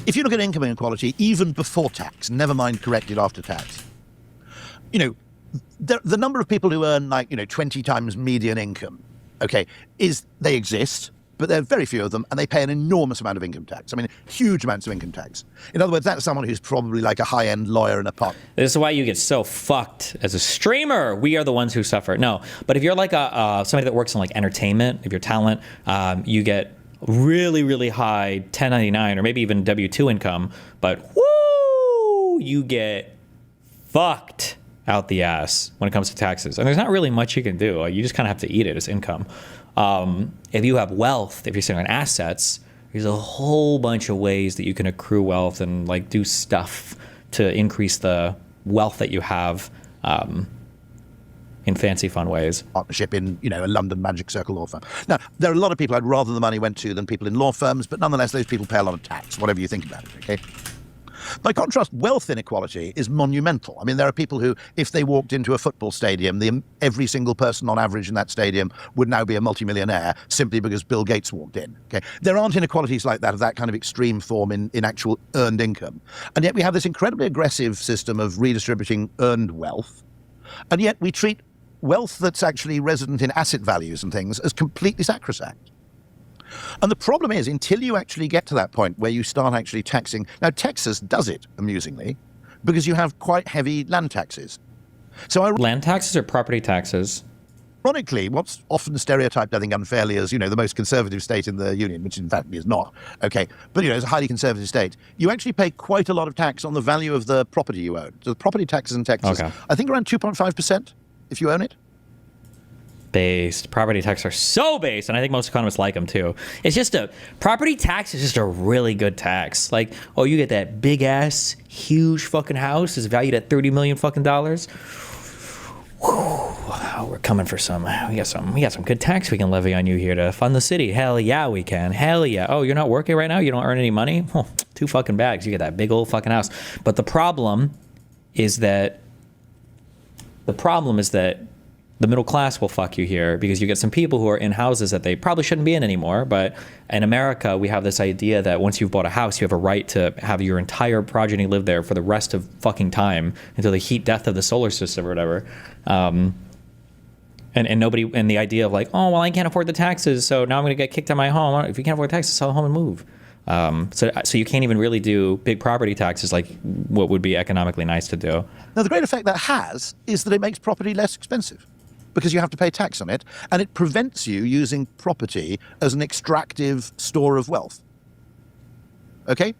If you look at income inequality, even before tax, never mind corrected after tax, you know, the number of people who earn 20 times median income, okay, they exist, but there are very few of them, and they pay an enormous amount of income tax. I mean, huge amounts of income tax. In other words, that's someone who's probably like a high-end lawyer in a pub. This is why you get so fucked as a streamer. We are the ones who suffer. No, but if you're like somebody that works in like entertainment, if you're talent, you get really, really high 1099 or maybe even W-2 income, but woo, you get fucked out the ass when it comes to taxes. And there's not really much you can do. You just kind of have to eat it as income. If you have wealth, if you're sitting on assets, there's a whole bunch of ways that you can accrue wealth and like do stuff to increase the wealth that you have in fancy fun ways. Partnership in, a London Magic Circle law firm. Now, there are a lot of people I'd rather the money went to than people in law firms, but nonetheless, those people pay a lot of tax, whatever you think about it, okay? By contrast, wealth inequality is monumental. I mean, there are people who, if they walked into a football stadium, every single person on average in that stadium would now be a multimillionaire simply because Bill Gates walked in. Okay, there aren't inequalities like that of that kind of extreme form in actual earned income. And yet we have this incredibly aggressive system of redistributing earned wealth. And yet we treat wealth that's actually resident in asset values and things as completely sacrosanct. And the problem is, until you actually get to that point where you start actually taxing... Now, Texas does it, amusingly, because you have quite heavy land taxes. So land taxes or property taxes? Ironically, what's often stereotyped, I think, unfairly as, the most conservative state in the Union, which in fact is not, okay, but, it's a highly conservative state, you actually pay quite a lot of tax on the value of the property you own. So the property taxes in Texas, okay, I think around 2.5% if you own it. Based. Property taxes are so based, and I think most economists like them too. It's just property tax is just a really good tax. Like, oh, you get that big ass, huge fucking house is valued at $30 million fucking dollars. Whew, we're coming for some. We got some good tax we can levy on you here to fund the city. Hell yeah, we can. Hell yeah. Oh, you're not working right now? You don't earn any money? Oh, too fucking bad, 'cause you get that big old fucking house. But the problem is that the middle class will fuck you here because you get some people who are in houses that they probably shouldn't be in anymore. But in America, we have this idea that once you've bought a house, you have a right to have your entire progeny live there for the rest of fucking time until the heat death of the solar system or whatever. And the idea of like, oh, well, I can't afford the taxes, so now I'm going to get kicked out of my home. If you can't afford the taxes, sell the home and move. So you can't even really do big property taxes like what would be economically nice to do. Now, the great effect that has is that it makes property less expensive, because you have to pay tax on it, and it prevents you using property as an extractive store of wealth. Okay?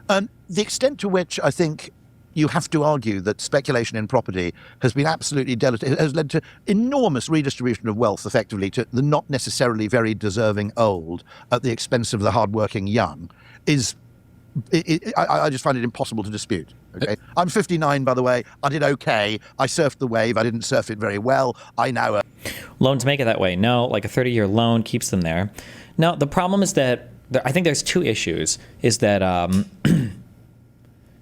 And the extent to which I think you have to argue that speculation in property has been absolutely has led to enormous redistribution of wealth, effectively, to the not necessarily very deserving old at the expense of the hardworking young, is... I just find it impossible to dispute. Okay, I'm 59, by the way. I did okay. I surfed the wave. I didn't surf it very well. I now... Loans make it that way. No, like a 30-year loan keeps them there. Now, the problem is that I think there's two issues. Is that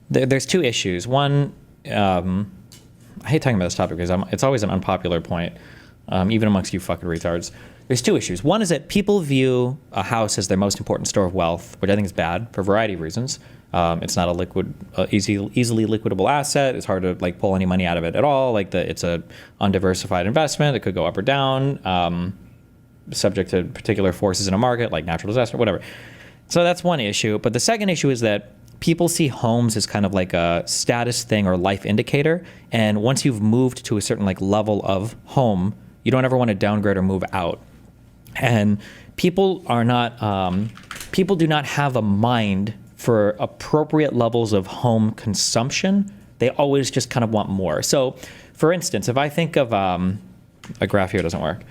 there's two issues. One, I hate talking about this topic because it's always an unpopular point, even amongst you fucking retards. There's two issues. One is that people view a house as their most important store of wealth, which I think is bad for a variety of reasons. It's not a easily liquidable asset. It's hard to like pull any money out of it at all. It's a undiversified investment. It could go up or down, subject to particular forces in a market like natural disaster, whatever. So that's one issue. But the second issue is that people see homes as kind of like a status thing or life indicator. And once you've moved to a certain like level of home, you don't ever want to downgrade or move out. And people are not, people do not have a mind for appropriate levels of home consumption. They always just kind of want more. So, for instance, if I think of a graph here doesn't work.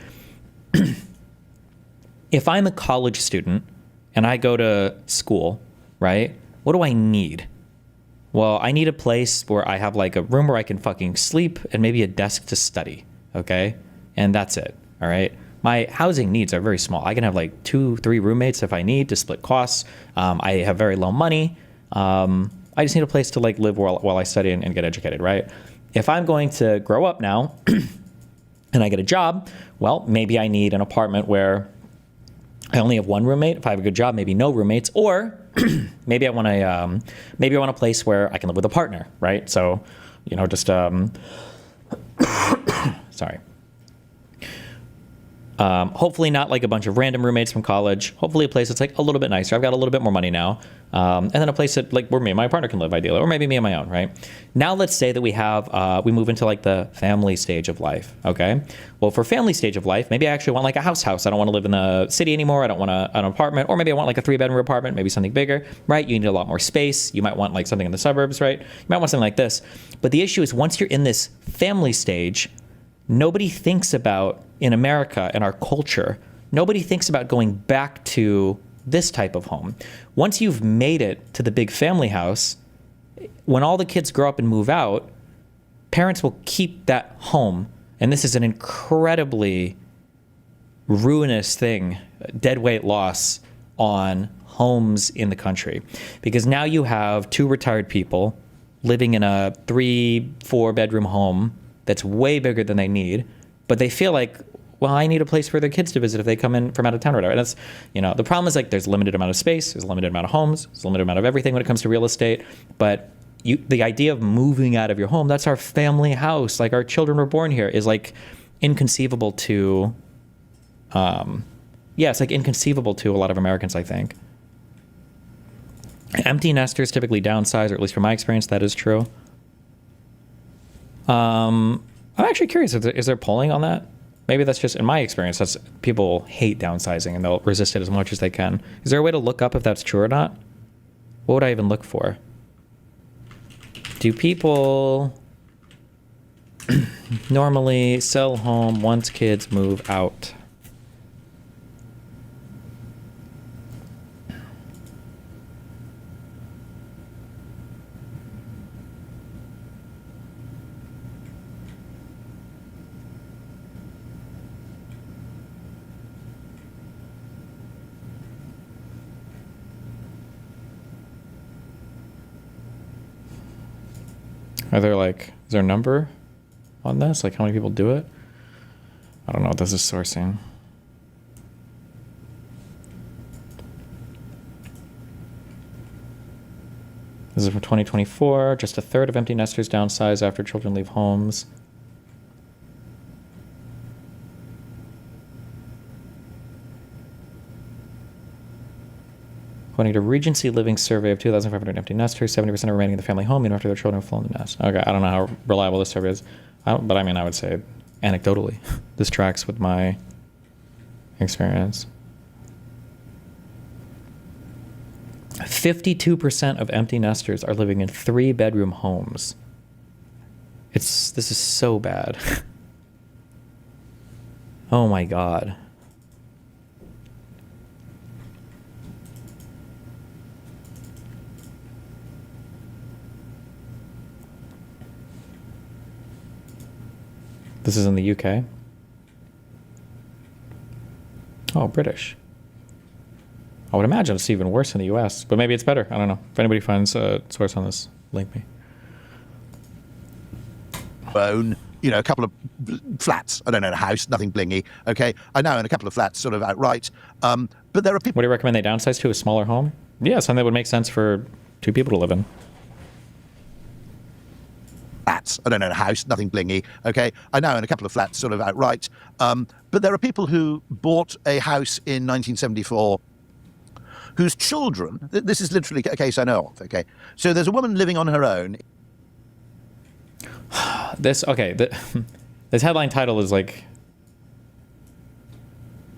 If I'm a college student and I go to school, right? What do I need? Well, I need a place where I have like a room where I can fucking sleep and maybe a desk to study, okay? And that's it, all right? My housing needs are very small. I can have like 2-3 roommates if I need to split costs. I have very low money. I just need a place to like live while I study and get educated, right? If I'm going to grow up now and I get a job, well, maybe I need an apartment where I only have one roommate. If I have a good job, maybe no roommates, or maybe I want a place where I can live with a partner, right? So, you know, just sorry. Hopefully not like a bunch of random roommates from college. Hopefully a place that's like a little bit nicer. I've got a little bit more money now. And then a place that like where me and my partner can live ideally, or maybe me on my own, right? Now let's say that we move into like the family stage of life, okay? Well, for family stage of life, maybe I actually want like a house. I don't want to live in the city anymore. I don't want an apartment, or maybe I want like a 3-bedroom apartment, maybe something bigger, right? You need a lot more space. You might want like something in the suburbs, right? You might want something like this. But the issue is once you're in this family stage, nobody thinks about, in America and our culture, nobody thinks about going back to this type of home. Once you've made it to the big family house, when all the kids grow up and move out, parents will keep that home. And this is an incredibly ruinous thing, deadweight loss on homes in the country. Because now you have 2 retired people living in a 3-4 bedroom home that's way bigger than they need, but they feel like, well, I need a place for their kids to visit if they come in from out of town or whatever. And that's, you know, the problem is like there's a limited amount of space, there's a limited amount of homes, there's a limited amount of everything when it comes to real estate. But the idea of moving out of your home, that's our family house, like our children were born here, is like inconceivable to, it's like inconceivable to a lot of Americans, I think. Empty nesters typically downsize, or at least from my experience, that is true. I'm actually curious, is there polling on that? Maybe that's just, in my experience, that's people hate downsizing and they'll resist it as much as they can. Is there a way to look up if that's true or not? What would I even look for? Do people normally sell home once kids move out? Are there like, is there a number on this? Like how many people do it? I don't know what this is sourcing. This is from 2024. Just a third of empty nesters downsize after children leave homes. According to Regency Living survey of 2,500 empty nesters, 70% are remaining in the family home even after their children have flown the nest. Okay, I don't know how reliable this survey is, but I mean, I would say anecdotally, this tracks with my experience. 52% of empty nesters are living in 3-bedroom homes. This is so bad. Oh my God. This is in the UK. Oh, British. I would imagine it's even worse in the US, but maybe it's better. I don't know. If anybody finds a source on this, link me. Own, you know, a couple of flats. I don't own a house, nothing blingy. Okay, I now own a couple of flats, sort of outright. But there are people. What do you recommend they downsize to? A smaller home? Yeah, something that would make sense for 2 people to live in. Flats. I don't own a house, nothing blingy. Okay, I now own a couple of flats, sort of outright. But there are people who bought a house in 1974 whose children. This is literally a case I know of. Okay, so there's a woman living on her own. This headline title is like,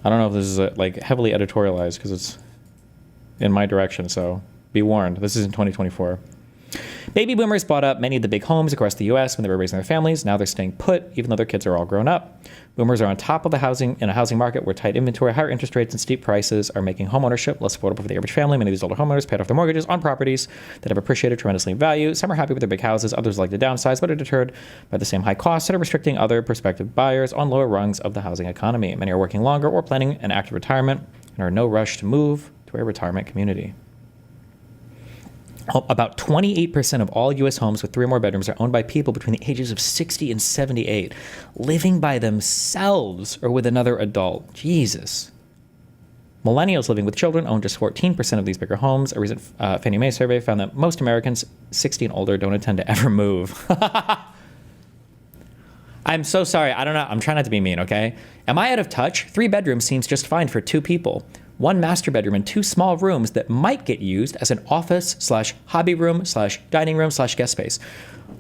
I don't know if this is like heavily editorialized because it's in my direction, so be warned. This is in 2024. Baby boomers bought up many of the big homes across the U.S. when they were raising their families. Now they're staying put, even though their kids are all grown up. Boomers are on top of the housing in a housing market where tight inventory, higher interest rates, and steep prices are making homeownership less affordable for the average family. Many of these older homeowners paid off their mortgages on properties that have appreciated tremendously in value. Some are happy with their big houses, others like to downsize, but are deterred by the same high costs that are restricting other prospective buyers on lower rungs of the housing economy. Many are working longer or planning an active retirement and are in no rush to move to a retirement community. About 28% of all U.S. homes with 3 or more bedrooms are owned by people between the ages of 60 and 78, living by themselves or with another adult. Jesus. Millennials living with children own just 14% of these bigger homes. A recent Fannie Mae survey found that most Americans 60 and older don't intend to ever move. I'm so sorry. I don't know. I'm trying not to be mean, okay? Am I out of touch? 3 bedrooms seems just fine for 2 people. 1 master bedroom and 2 small rooms that might get used as an office/hobby room/dining room/guest space.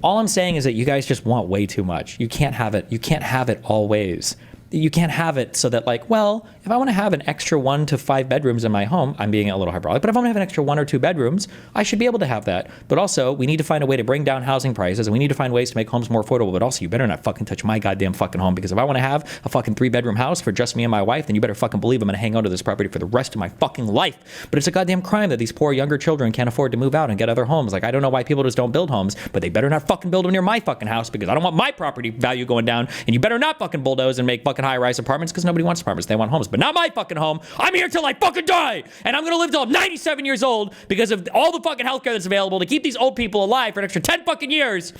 All I'm saying is that you guys just want way too much. You can't have it. You can't have it always. You can't have it so that, like, well, if I want to have an extra 1 to 5 bedrooms in my home, I'm being a little hyperbolic, but if I want to have an extra 1 or 2 bedrooms, I should be able to have that. But also, we need to find a way to bring down housing prices, and we need to find ways to make homes more affordable. But also, you better not fucking touch my goddamn fucking home, because if I want to have a fucking 3-bedroom house for just me and my wife, then you better fucking believe I'm going to hang on to this property for the rest of my fucking life. But it's a goddamn crime that these poor younger children can't afford to move out and get other homes. Like, I don't know why people just don't build homes, but they better not fucking build them near my fucking house, because I don't want my property value going down, and you better not fucking bulldoze and make fucking high-rise apartments, because nobody wants apartments. They want homes, but not my fucking home. I'm here till I fucking die, and I'm gonna live till I'm 97 years old because of all the fucking healthcare that's available to keep these old people alive for an extra 10 fucking years.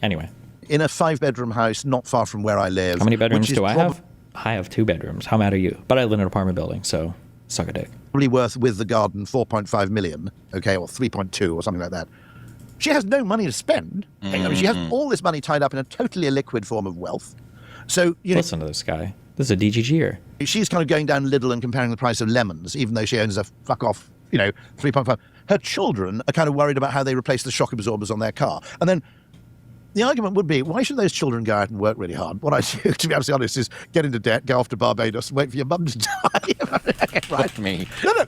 Anyway. In a 5-bedroom house not far from where I live. How many bedrooms do I have? I have 2 bedrooms. How mad are you? But I live in an apartment building, so suck a dick. Probably worth, with the garden, 4.5 million, okay, or 3.2 or something like that. She has no money to spend. I mean, she has all this money tied up in a totally illiquid form of wealth. So, you know, listen to this guy. This is a DGGer. She's kind of going down Lidl and comparing the price of lemons, even though she owns a fuck off, 3.5. Her children are kind of worried about how they replace the shock absorbers on their car. And then the argument would be, why should those children go out and work really hard? What I do, to be absolutely honest, is get into debt, go off to Barbados, and wait for your mum to die. Right? Me. No,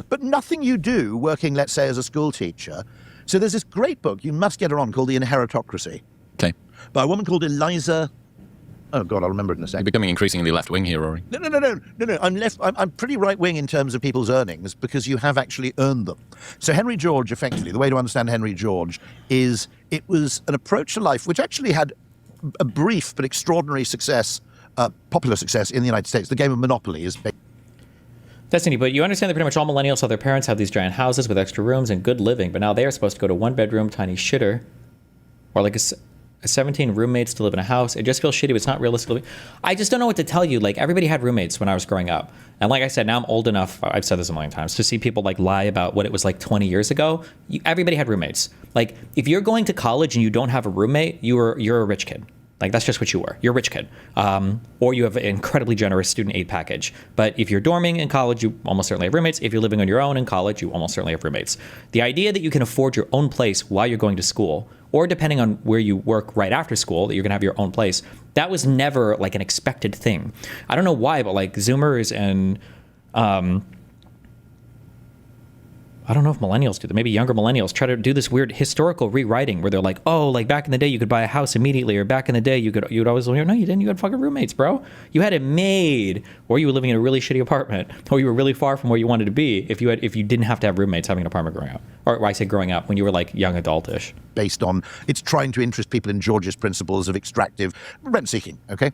but nothing you do working, let's say, as a school teacher. So there's this great book you must get her on called The Inheritocracy. Okay. By a woman called Eliza. Oh God, I'll remember it in a second. You're becoming increasingly left-wing here, Rory. No. I'm pretty right-wing in terms of people's earnings because you have actually earned them. So Henry George, effectively, the way to understand Henry George is it was an approach to life which actually had a brief but extraordinary success, popular success in the United States. The game of Monopoly is big. Destiny, but you understand that pretty much all millennials saw their parents have these giant houses with extra rooms and good living, but now they are supposed to go to 1-bedroom tiny shitter, or like a 17 roommates to live in a house. It just feels shitty. It's not realistic. I just don't know what to tell you. Like, everybody had roommates when I was growing up. And like I said, now I'm old enough, I've said this a million times, to see people like lie about what it was like 20 years ago. Everybody had roommates. Like, if you're going to college and you don't have a roommate, you're a rich kid. Like, that's just what you were. You're a rich kid. Or you have an incredibly generous student aid package. But if you're dorming in college, you almost certainly have roommates. If you're living on your own in college, you almost certainly have roommates. The idea that you can afford your own place while you're going to school, or depending on where you work right after school, that you're going to have your own place, that was never like an expected thing. I don't know why, but like Zoomers and I don't know if millennials do that. Maybe younger millennials try to do this weird historical rewriting where they're like, oh, like back in the day you could buy a house immediately, or back in the day you'd always live here. No, you didn't. You had fucking roommates, bro. You had it made, or you were living in a really shitty apartment, or you were really far from where you wanted to be if you didn't have to have roommates having an apartment growing up. Or I say growing up, when you were like young adultish. Based on, it's trying to interest people in George's principles of extractive rent seeking, okay?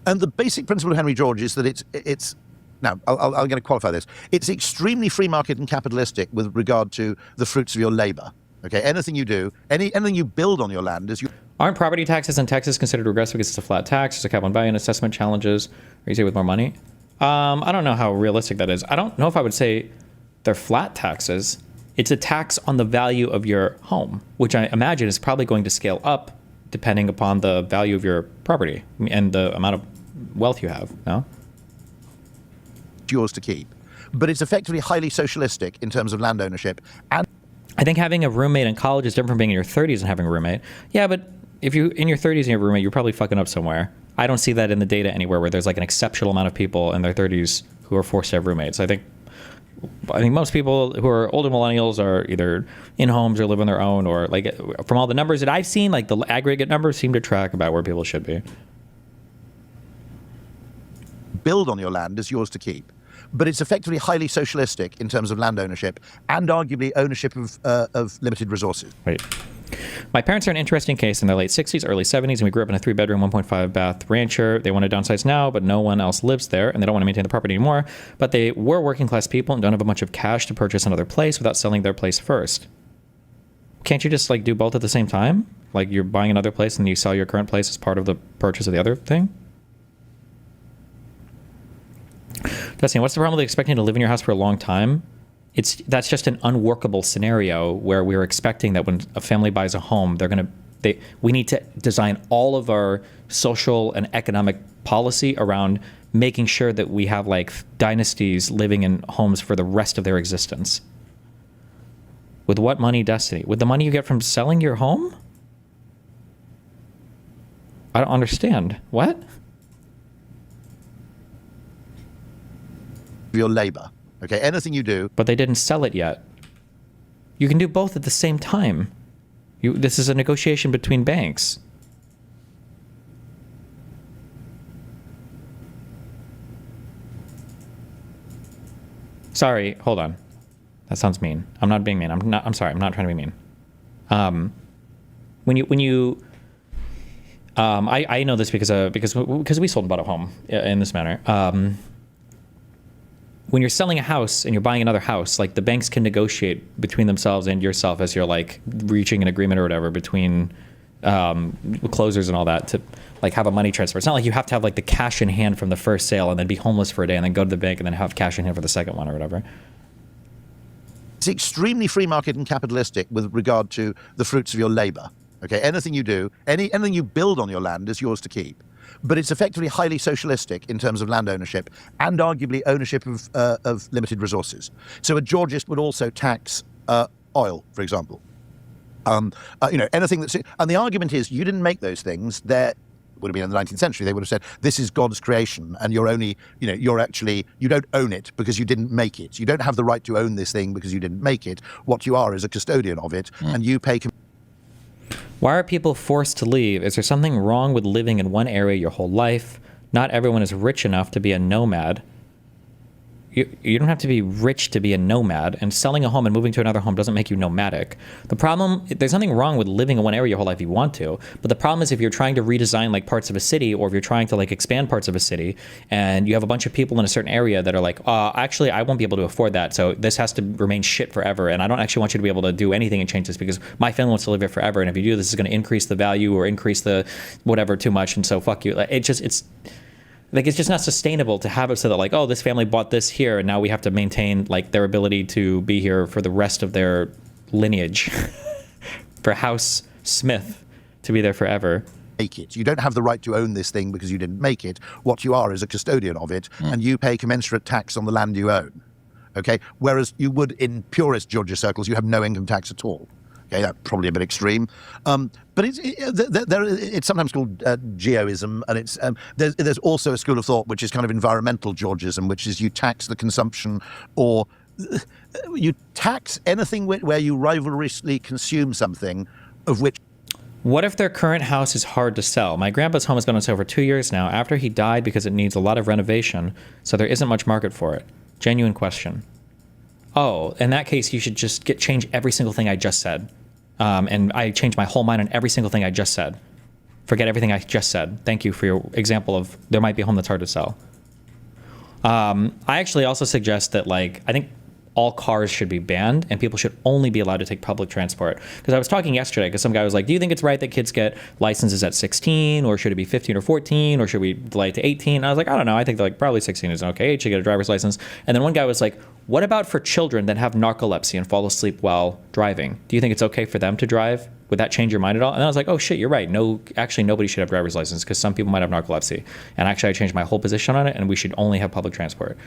And the basic principle of Henry George is that it's now, I'm going to qualify this. It's extremely free market and capitalistic with regard to the fruits of your labor. Okay, anything you do, anything you build on your land is your... Aren't property taxes in Texas considered regressive because it's a flat tax? There's a cap on value and assessment challenges. Are you say with more money? I don't know how realistic that is. I don't know if I would say they're flat taxes. It's a tax on the value of your home, which I imagine is probably going to scale up depending upon the value of your property and the amount of wealth you have, no? Yours to keep. but it's effectively highly socialistic in terms of land ownership. And I think having a roommate in college is different from being in your 30s and having a roommate. Yeah, but if you're in your 30s and you have a roommate, you're probably fucking up somewhere. I don't see that in the data anywhere where there's like an exceptional amount of people in their 30s who are forced to have roommates. I think most people who are older millennials are either in homes or live on their own, or like from all the numbers that I've seen, like the aggregate numbers seem to track about where people should be. Build on your land is yours to keep. But it's effectively highly socialistic in terms of land ownership and arguably ownership of limited resources. Wait. My parents are an interesting case in their late 60s, early 70s, and we grew up in a 3-bedroom, 1.5-bath rancher. They want to downsize now, but no one else lives there, and they don't want to maintain the property anymore. But they were working-class people and don't have a bunch of cash to purchase another place without selling their place first. Can't you just like do both at the same time? Like you're buying another place and you sell your current place as part of the purchase of the other thing? Dustin, what's the problem with expecting to live in your house for a long time? That's just an unworkable scenario where we're expecting that when a family buys a home, we need to design all of our social and economic policy around making sure that we have like dynasties living in homes for the rest of their existence. With what money, Destiny? With the money you get from selling your home? I don't understand. What? Your labor. Okay, anything you do. But they didn't sell it yet. You can do both at the same time. This is a negotiation between banks. Sorry, hold on. That sounds mean. I'm not being mean. I'm sorry. I'm not trying to be mean. I know this because we sold and bought a home in this manner. When you're selling a house and you're buying another house, like the banks can negotiate between themselves and yourself as you're like reaching an agreement or whatever between closers and all that to like have a money transfer. It's not like you have to have like the cash in hand from the first sale and then be homeless for a day and then go to the bank and then have cash in hand for the second one or whatever. It's extremely free market and capitalistic with regard to the fruits of your labor. Okay, anything you do, anything you build on your land is yours to keep. But it's effectively highly socialistic in terms of land ownership and arguably ownership of limited resources. So a Georgist would also tax oil, for example. Anything that's... And the argument is, you didn't make those things. That would have been in the 19th century. They would have said, this is God's creation, and you're only, you don't own it because you didn't make it. You don't have the right to own this thing because you didn't make it. What you are is a custodian of it, and you pay... Why are people forced to leave? Is there something wrong with living in one area your whole life? Not everyone is rich enough to be a nomad. You don't have to be rich to be a nomad, and selling a home and moving to another home doesn't make you nomadic. The problem, there's nothing wrong with living in one area your whole life if you want to, but the problem is if you're trying to redesign like parts of a city, or if you're trying to like expand parts of a city, and you have a bunch of people in a certain area that are like, actually I won't be able to afford that, so this has to remain shit forever, and I don't actually want you to be able to do anything and change this because my family wants to live here forever, and if you do this is going to increase the value or increase the whatever too much, and so fuck you. It's just not sustainable to have it so that like, oh, this family bought this here and now we have to maintain like their ability to be here for the rest of their lineage. For House Smith to be there forever. Make it. You don't have the right to own this thing because you didn't make it. What you are is a custodian of it, and you pay commensurate tax on the land you own. Okay? Whereas you would in purist Georgia circles, you have no income tax at all. Okay, that's probably a bit extreme, but it's sometimes called geoism, and it's there's also a school of thought which is kind of environmental Georgism, which is you tax the consumption, or you tax anything where you rivalrously consume something of which. What if their current house is hard to sell? My grandpa's home has been on sale for 2 years now after he died because it needs a lot of renovation, so there isn't much market for it. Genuine question. Oh, in that case, you should just change every single thing I just said. And I changed my whole mind on every single thing I just said. Forget everything I just said. Thank you for your example of there might be a home that's hard to sell. I actually also suggest that, like, I think all cars should be banned and people should only be allowed to take public transport. Because I was talking yesterday, because some guy was like, do you think it's right that kids get licenses at 16, or should it be 15 or 14, or should we delay it to 18? And I was like, I don't know. I think like probably 16 is an okay age to get a driver's license. And then one guy was like, what about for children that have narcolepsy and fall asleep while driving? Do you think it's okay for them to drive? Would that change your mind at all? And I was like, oh shit, you're right. No, actually nobody should have driver's license because some people might have narcolepsy. And actually I changed my whole position on it, and we should only have public transport.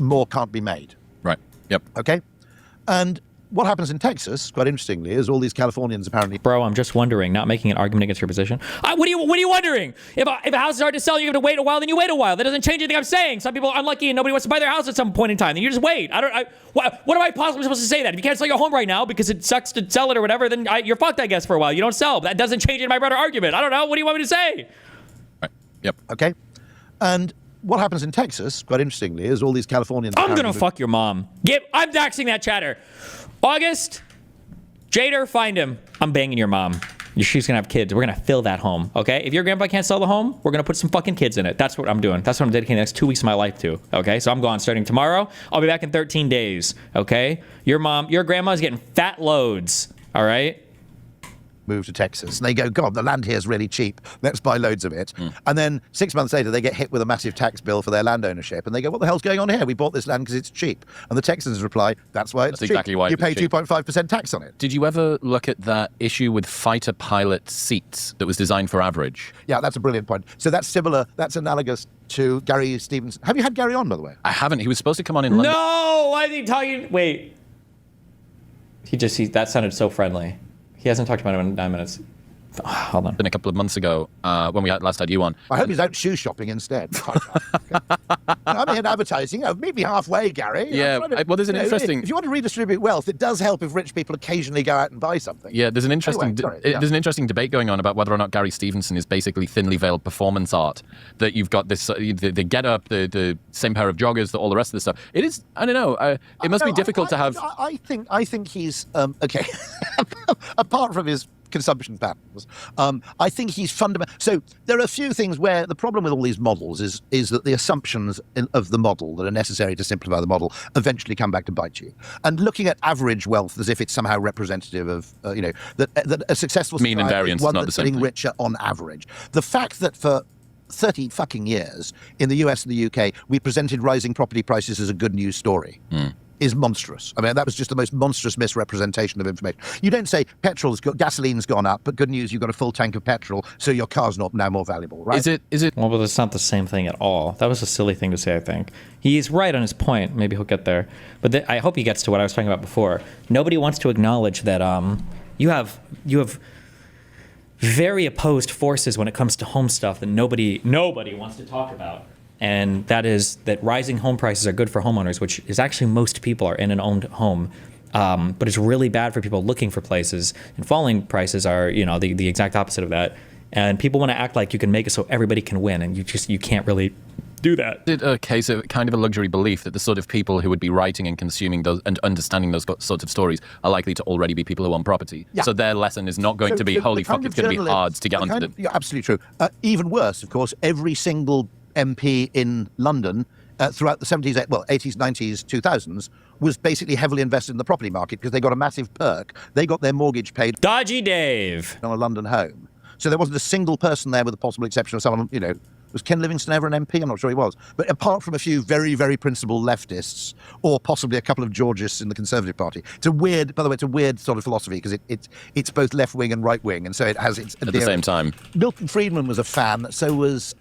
more can't be made. Right. Yep. Okay? And what happens in Texas, quite interestingly, is all these Californians apparently... Bro, I'm just wondering, not making an argument against your position. What are you wondering? If a house is hard to sell, you have to wait a while, then you wait a while. That doesn't change anything I'm saying. Some people are unlucky and nobody wants to buy their house at some point in time. Then you just wait. What am I possibly supposed to say that? If you can't sell your home right now because it sucks to sell it or whatever, then you're fucked, I guess, for a while. You don't sell. That doesn't change any of my broader argument. I don't know. What do you want me to say? Right. Yep. Okay? And what happens in Texas, quite interestingly, is all these Californians... I'm gonna fuck your mom. I'm doxing that chatter. August... Jader, find him. I'm banging your mom. She's gonna have kids. We're gonna fill that home, okay? If your grandpa can't sell the home, we're gonna put some fucking kids in it. That's what I'm doing. That's what I'm dedicating the next 2 weeks of my life to, okay? So I'm gone starting tomorrow. I'll be back in 13 days, okay? Your grandma's getting fat loads, all right? Move to Texas. And they go, God, the land here is really cheap. Let's buy loads of it. And then 6 months later, they get hit with a massive tax bill for their land ownership. And they go, what the hell's going on here? We bought this land because it's cheap. And the Texans reply, that's why it's cheap. Exactly why you pay 2.5% tax on it. Did you ever look at that issue with fighter pilot seats that was designed for average? Yeah, that's a brilliant point. So that's similar, that's analogous to Gary Stevenson. Have you had Gary on, by the way? I haven't. He was supposed to come on in London. No! Why is he talking? Wait. That sounded so friendly. He hasn't talked about him in 9 minutes. Hold on. A couple of months ago when we last had you on. I hope he's out shoe shopping instead. I'm in advertising. Meet me halfway, Gary. Yeah, well, there's an interesting... If you want to redistribute wealth, it does help if rich people occasionally go out and buy something. Yeah, there's an interesting there's an interesting debate going on about whether or not Gary Stevenson is basically thinly veiled performance art. That you've got this, the get-up, the same pair of joggers, all the rest of this stuff. It is, I don't know, it must be difficult to have... I think he's, okay, apart from his consumption patterns. I think he's fundamental. So there are a few things where the problem with all these models is that the assumptions of the model that are necessary to simplify the model eventually come back to bite you. And looking at average wealth as if it's somehow representative of, that a successful mean and variance is one is not that's the same getting thing. richer on average. The fact that for 30 fucking years in the US and the UK, we presented rising property prices as a good news story. Is monstrous. I mean, that was just the most monstrous misrepresentation of information. You don't say gasoline's gone up, but good news, you've got a full tank of petrol, so your car's not now more valuable, right? Is it? Well, but it's not the same thing at all. That was a silly thing to say, I think. He's right on his point. Maybe he'll get there. But I hope he gets to what I was talking about before. Nobody wants to acknowledge that you have very opposed forces when it comes to home stuff that nobody wants to talk about. And that is that rising home prices are good for homeowners, which is actually most people are in an owned home. But it's really bad for people looking for places. And falling prices are, the exact opposite of that. And people want to act like you can make it so everybody can win, and you can't really do that. Is it a case of kind of a luxury belief that the sort of people who would be writing and consuming those and understanding those sorts of stories are likely to already be people who own property? Yeah. So their lesson is not going to be, holy fuck, it's going to be hard to get onto them. Yeah, absolutely true. Even worse, of course, every single MP in London throughout the 70s, 80s, 90s, 2000s was basically heavily invested in the property market because they got a massive perk. They got their mortgage paid. Dodgy Dave. On a London home. So there wasn't a single person there with the possible exception of someone, was Ken Livingstone ever an MP? I'm not sure he was. But apart from a few very, very principled leftists or possibly a couple of Georgists in the Conservative Party, it's a weird sort of philosophy because it's both left-wing and right-wing. And so it has its... At the same time. Milton Friedman was a fan. So was...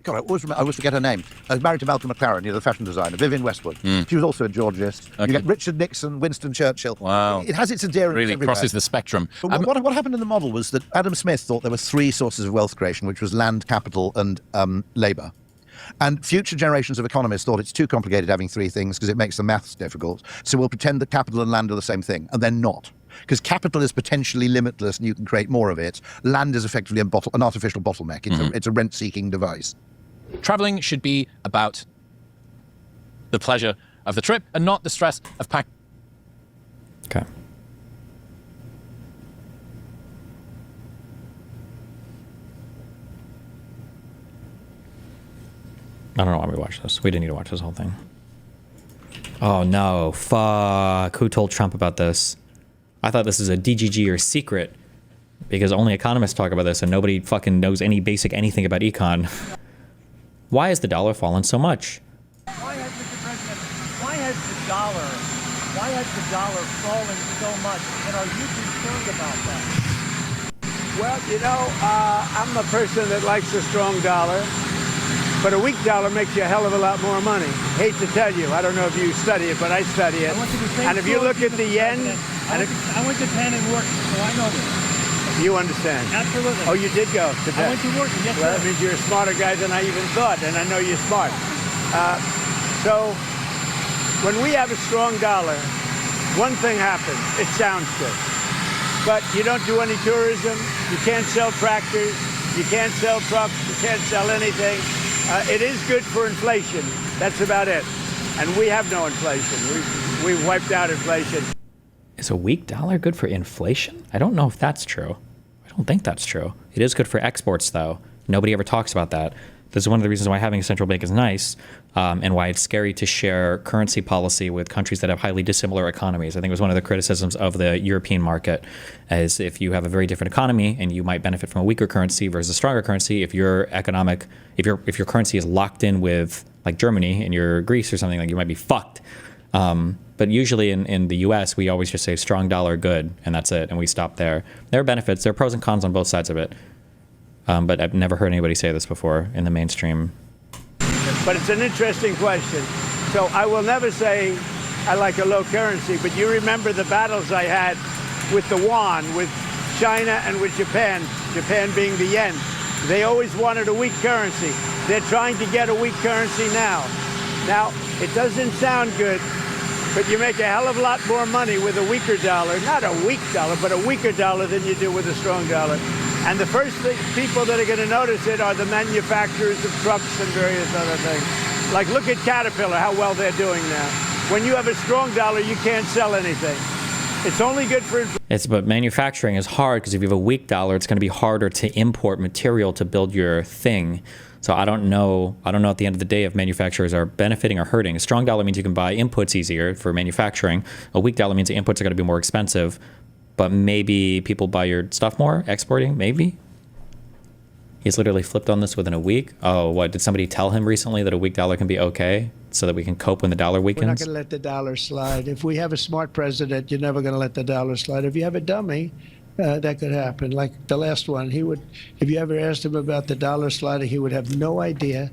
God, I always forget her name. I was married to Malcolm McLaren, the fashion designer, Vivienne Westwood. She was also a Georgist. Okay. You get Richard Nixon, Winston Churchill. Wow. It has its adherents really everywhere. Crosses the spectrum. But what happened in the model was that Adam Smith thought there were three sources of wealth creation, which was land, capital, and labour. And future generations of economists thought it's too complicated having three things because it makes the maths difficult. So we'll pretend that capital and land are the same thing, and they're not. Because capital is potentially limitless and you can create more of it. Land is effectively an artificial bottleneck. It's a rent-seeking device. Traveling should be about the pleasure of the trip and not the stress of packing. Okay. I don't know why we watched this. We didn't need to watch this whole thing. Oh no, fuck. Who told Trump about this? I thought this is a DGG or secret because only economists talk about this and nobody fucking knows any basic anything about econ. Why has the dollar fallen so much? Why has the dollar fallen so much, and are you concerned about that? Well, I'm a person that likes a strong dollar. But a weak dollar makes you a hell of a lot more money. Hate to tell you, I don't know if you study it, but I study it. And if you look at the yen, I went to Japan and worked, so I know this. you understand. Absolutely. Oh, you did go to Japan. I went to work, yes, Well, sir. that means you're a smarter guy than I even thought, and I know you're smart. So when we have a strong dollar, one thing happens. It sounds good. But you don't do any tourism. You can't sell tractors. You can't sell trucks. You can't sell anything. It is good for inflation. That's about it. And we have no inflation. We've wiped out inflation. Is a weak dollar good for inflation? I don't know if that's true. I don't think that's true. It is good for exports, though. Nobody ever talks about that. This is one of the reasons why having a central bank is nice, and why it's scary to share currency policy with countries that have highly dissimilar economies. I think it was one of the criticisms of the European market, as if you have a very different economy and you might benefit from a weaker currency versus a stronger currency. If your currency is locked in with like Germany and you're Greece or something, like you might be fucked. But usually in the U.S., we always just say strong dollar, good, and that's it, and we stop there. There are benefits. There are pros and cons on both sides of it. But I've never heard anybody say this before in the mainstream. But it's an interesting question. So I will never say I like a low currency, but you remember the battles I had with the yuan, with China and with Japan, Japan being the yen. They always wanted a weak currency. They're trying to get a weak currency now. Now, it doesn't sound good, but you make a hell of a lot more money with a weaker dollar. Not a weak dollar, but a weaker dollar than you do with a strong dollar. And the first people that are going to notice it are the manufacturers of trucks and various other things. Like, look at Caterpillar, how well they're doing now. When you have a strong dollar, you can't sell anything. It's only good for... But manufacturing is hard because if you have a weak dollar, it's going to be harder to import material to build your thing. So I don't know at the end of the day if manufacturers are benefiting or hurting. A strong dollar means you can buy inputs easier for manufacturing. A weak dollar means the inputs are going to be more expensive. But maybe people buy your stuff more, exporting, maybe? He's literally flipped on this within a week. Oh, what, did somebody tell him recently that a weak dollar can be okay so that we can cope when the dollar weakens? We're not going to let the dollar slide. If we have a smart president, you're never going to let the dollar slide. If you have a dummy, that could happen. Like the last one, he would, if you ever asked him about the dollar sliding, he would have no idea.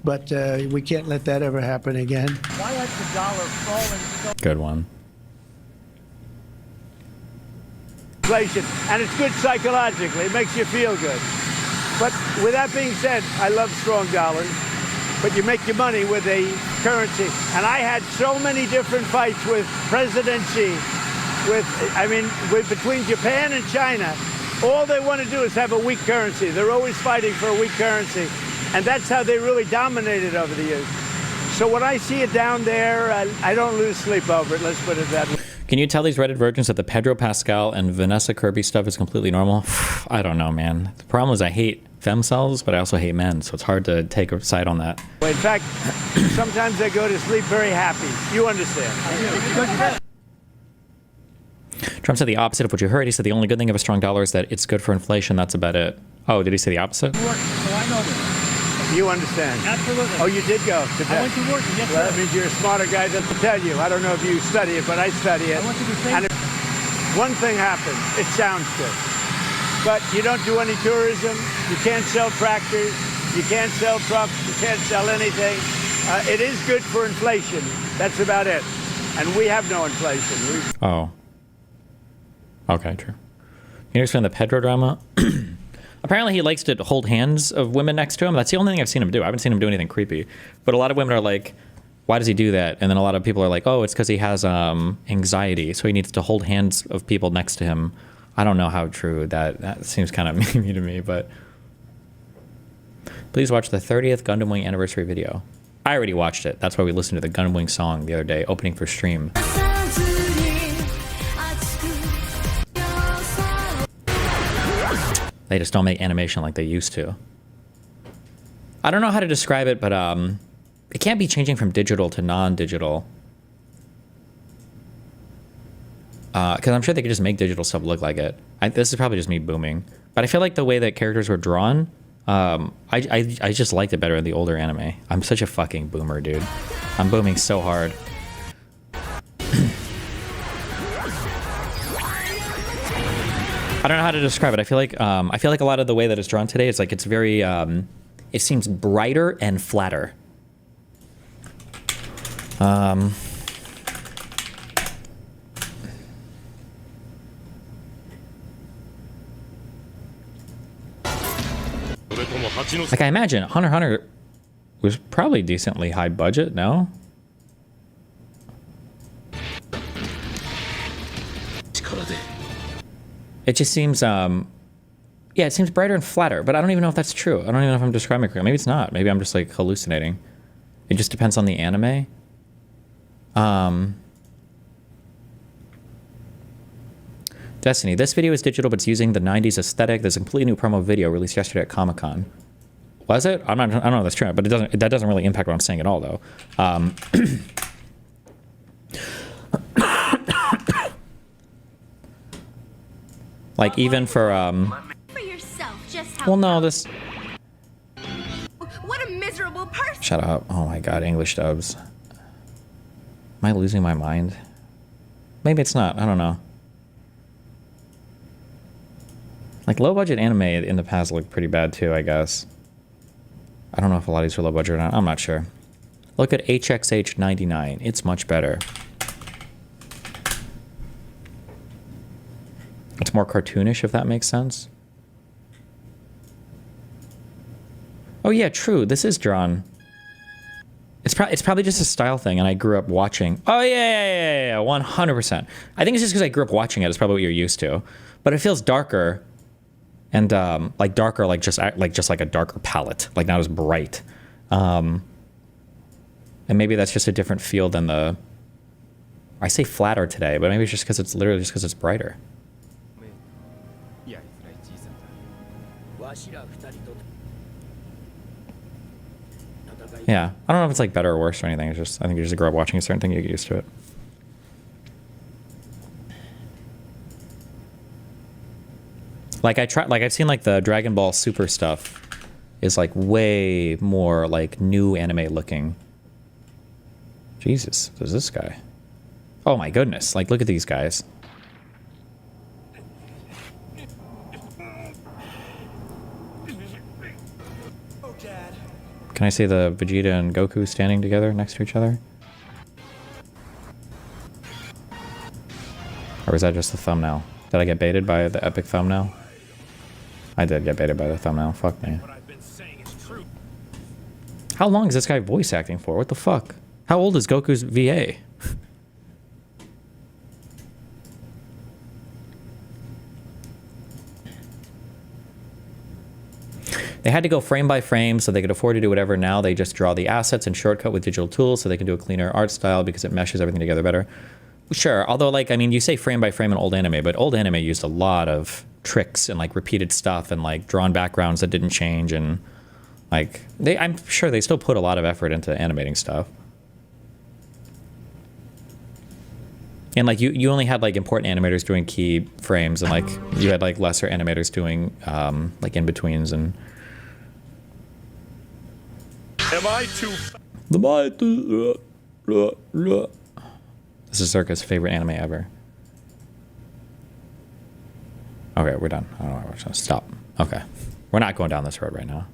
But we can't let that ever happen again. Why has the dollar fallen so... Good one. Inflation, and it's good psychologically. It makes you feel good. But with that being said, I love strong dollars, but you make your money with a currency. And I had so many different fights with President Xi, between Japan and China. All they want to do is have a weak currency. They're always fighting for a weak currency. And that's how they really dominated over the years. So when I see it down there, I don't lose sleep over it, let's put it that way. Can you tell these Reddit virgins that the Pedro Pascal and Vanessa Kirby stuff is completely normal? I don't know, man. The problem is I hate femcells, but I also hate men, so it's hard to take a side on that. In fact, sometimes I go to sleep very happy. You understand. Trump said the opposite of what you heard. He said the only good thing of a strong dollar is that it's good for inflation. That's about it. Oh, did he say the opposite? So I know this. You understand. Absolutely. Oh, you did go to Japan. I went to work, yes, well, sir. That means you're a smarter guy than to tell you. I don't know if you study it, but I study it. I went to the same... And if one thing happens, it sounds good. But you don't do any tourism. You can't sell tractors. You can't sell trucks. You can't sell anything. It is good for inflation. That's about it. And we have no inflation. Oh. Okay, true. Can you explain the Pedro drama? Apparently he likes to hold hands of women next to him. That's the only thing I've seen him do. I haven't seen him do anything creepy. But a lot of women are like, why does he do that? And then a lot of people are like, oh, it's because he has anxiety, so he needs to hold hands of people next to him. I don't know how true that seems kind of mean to me, but please watch the 30th Gundam Wing anniversary video. I already watched it. That's why we listened to the Gundam Wing song the other day, opening for stream. They just don't make animation like they used to. I don't know how to describe it, but it can't be changing from digital to non-digital. Because I'm sure they could just make digital stuff look like it. This is probably just me booming. But I feel like the way that characters were drawn, I just liked it better in the older anime. I'm such a fucking boomer, dude. I'm booming so hard. I don't know how to describe it. I feel like a lot of the way that it's drawn today is like it's very it seems brighter and flatter. Like, I imagine Hunter x Hunter was probably decently high budget, no? It just seems, yeah, it seems brighter and flatter, but I don't even know if that's true. I don't even know if I'm describing it correctly. Maybe it's not. Maybe I'm just, like, hallucinating. It just depends on the anime. Destiny. This video is digital, but it's using the 90s aesthetic. There's a completely new promo video released yesterday at Comic-Con. Was it? I don't know if that's true, but that doesn't really impact what I'm saying at all, though. Like, even for well, no, this. What a miserable person. Shut up. Oh my god, English dubs. Am I losing my mind? Maybe it's not. I don't know. Like, low-budget anime in the past looked pretty bad, too, I guess. I don't know if a lot of these are low-budget or not. I'm not sure. Look at HXH99. It's much better. It's more cartoonish, if that makes sense. Oh, yeah, true. This is drawn. It's probably just a style thing, and I grew up watching. Oh, yeah, 100%. I think it's just because I grew up watching it. It's probably what you're used to. But it feels darker. And like darker, like just like a darker palette, like not as bright. And maybe that's just a different feel than the. I say flatter today, but maybe it's just because it's literally just because it's brighter. Yeah, I don't know if it's like better or worse or anything. It's just I think you just grow up watching a certain thing, you get used to it. Like I've seen like the Dragon Ball Super stuff is like way more like new anime looking. Jesus, who's this guy? Oh my goodness, like look at these guys. Can I see the Vegeta and Goku standing together next to each other? Or was that just the thumbnail? Did I get baited by the epic thumbnail? I did get baited by the thumbnail. Fuck me. How long is this guy voice acting for? What the fuck? How old is Goku's VA? They had to go frame by frame so they could afford to do whatever. Now they just draw the assets and shortcut with digital tools so they can do a cleaner art style because it meshes everything together better. Sure, although like, I mean, you say frame by frame in old anime, but old anime used a lot of tricks and like repeated stuff and like drawn backgrounds that didn't change and like, I'm sure they still put a lot of effort into animating stuff. And like you only had like important animators doing key frames and like you had like lesser animators doing like in-betweens and... Am I too... This is Circa's favorite anime ever. Okay, we're done. I don't know why we're trying to stop. Okay. We're not going down this road right now.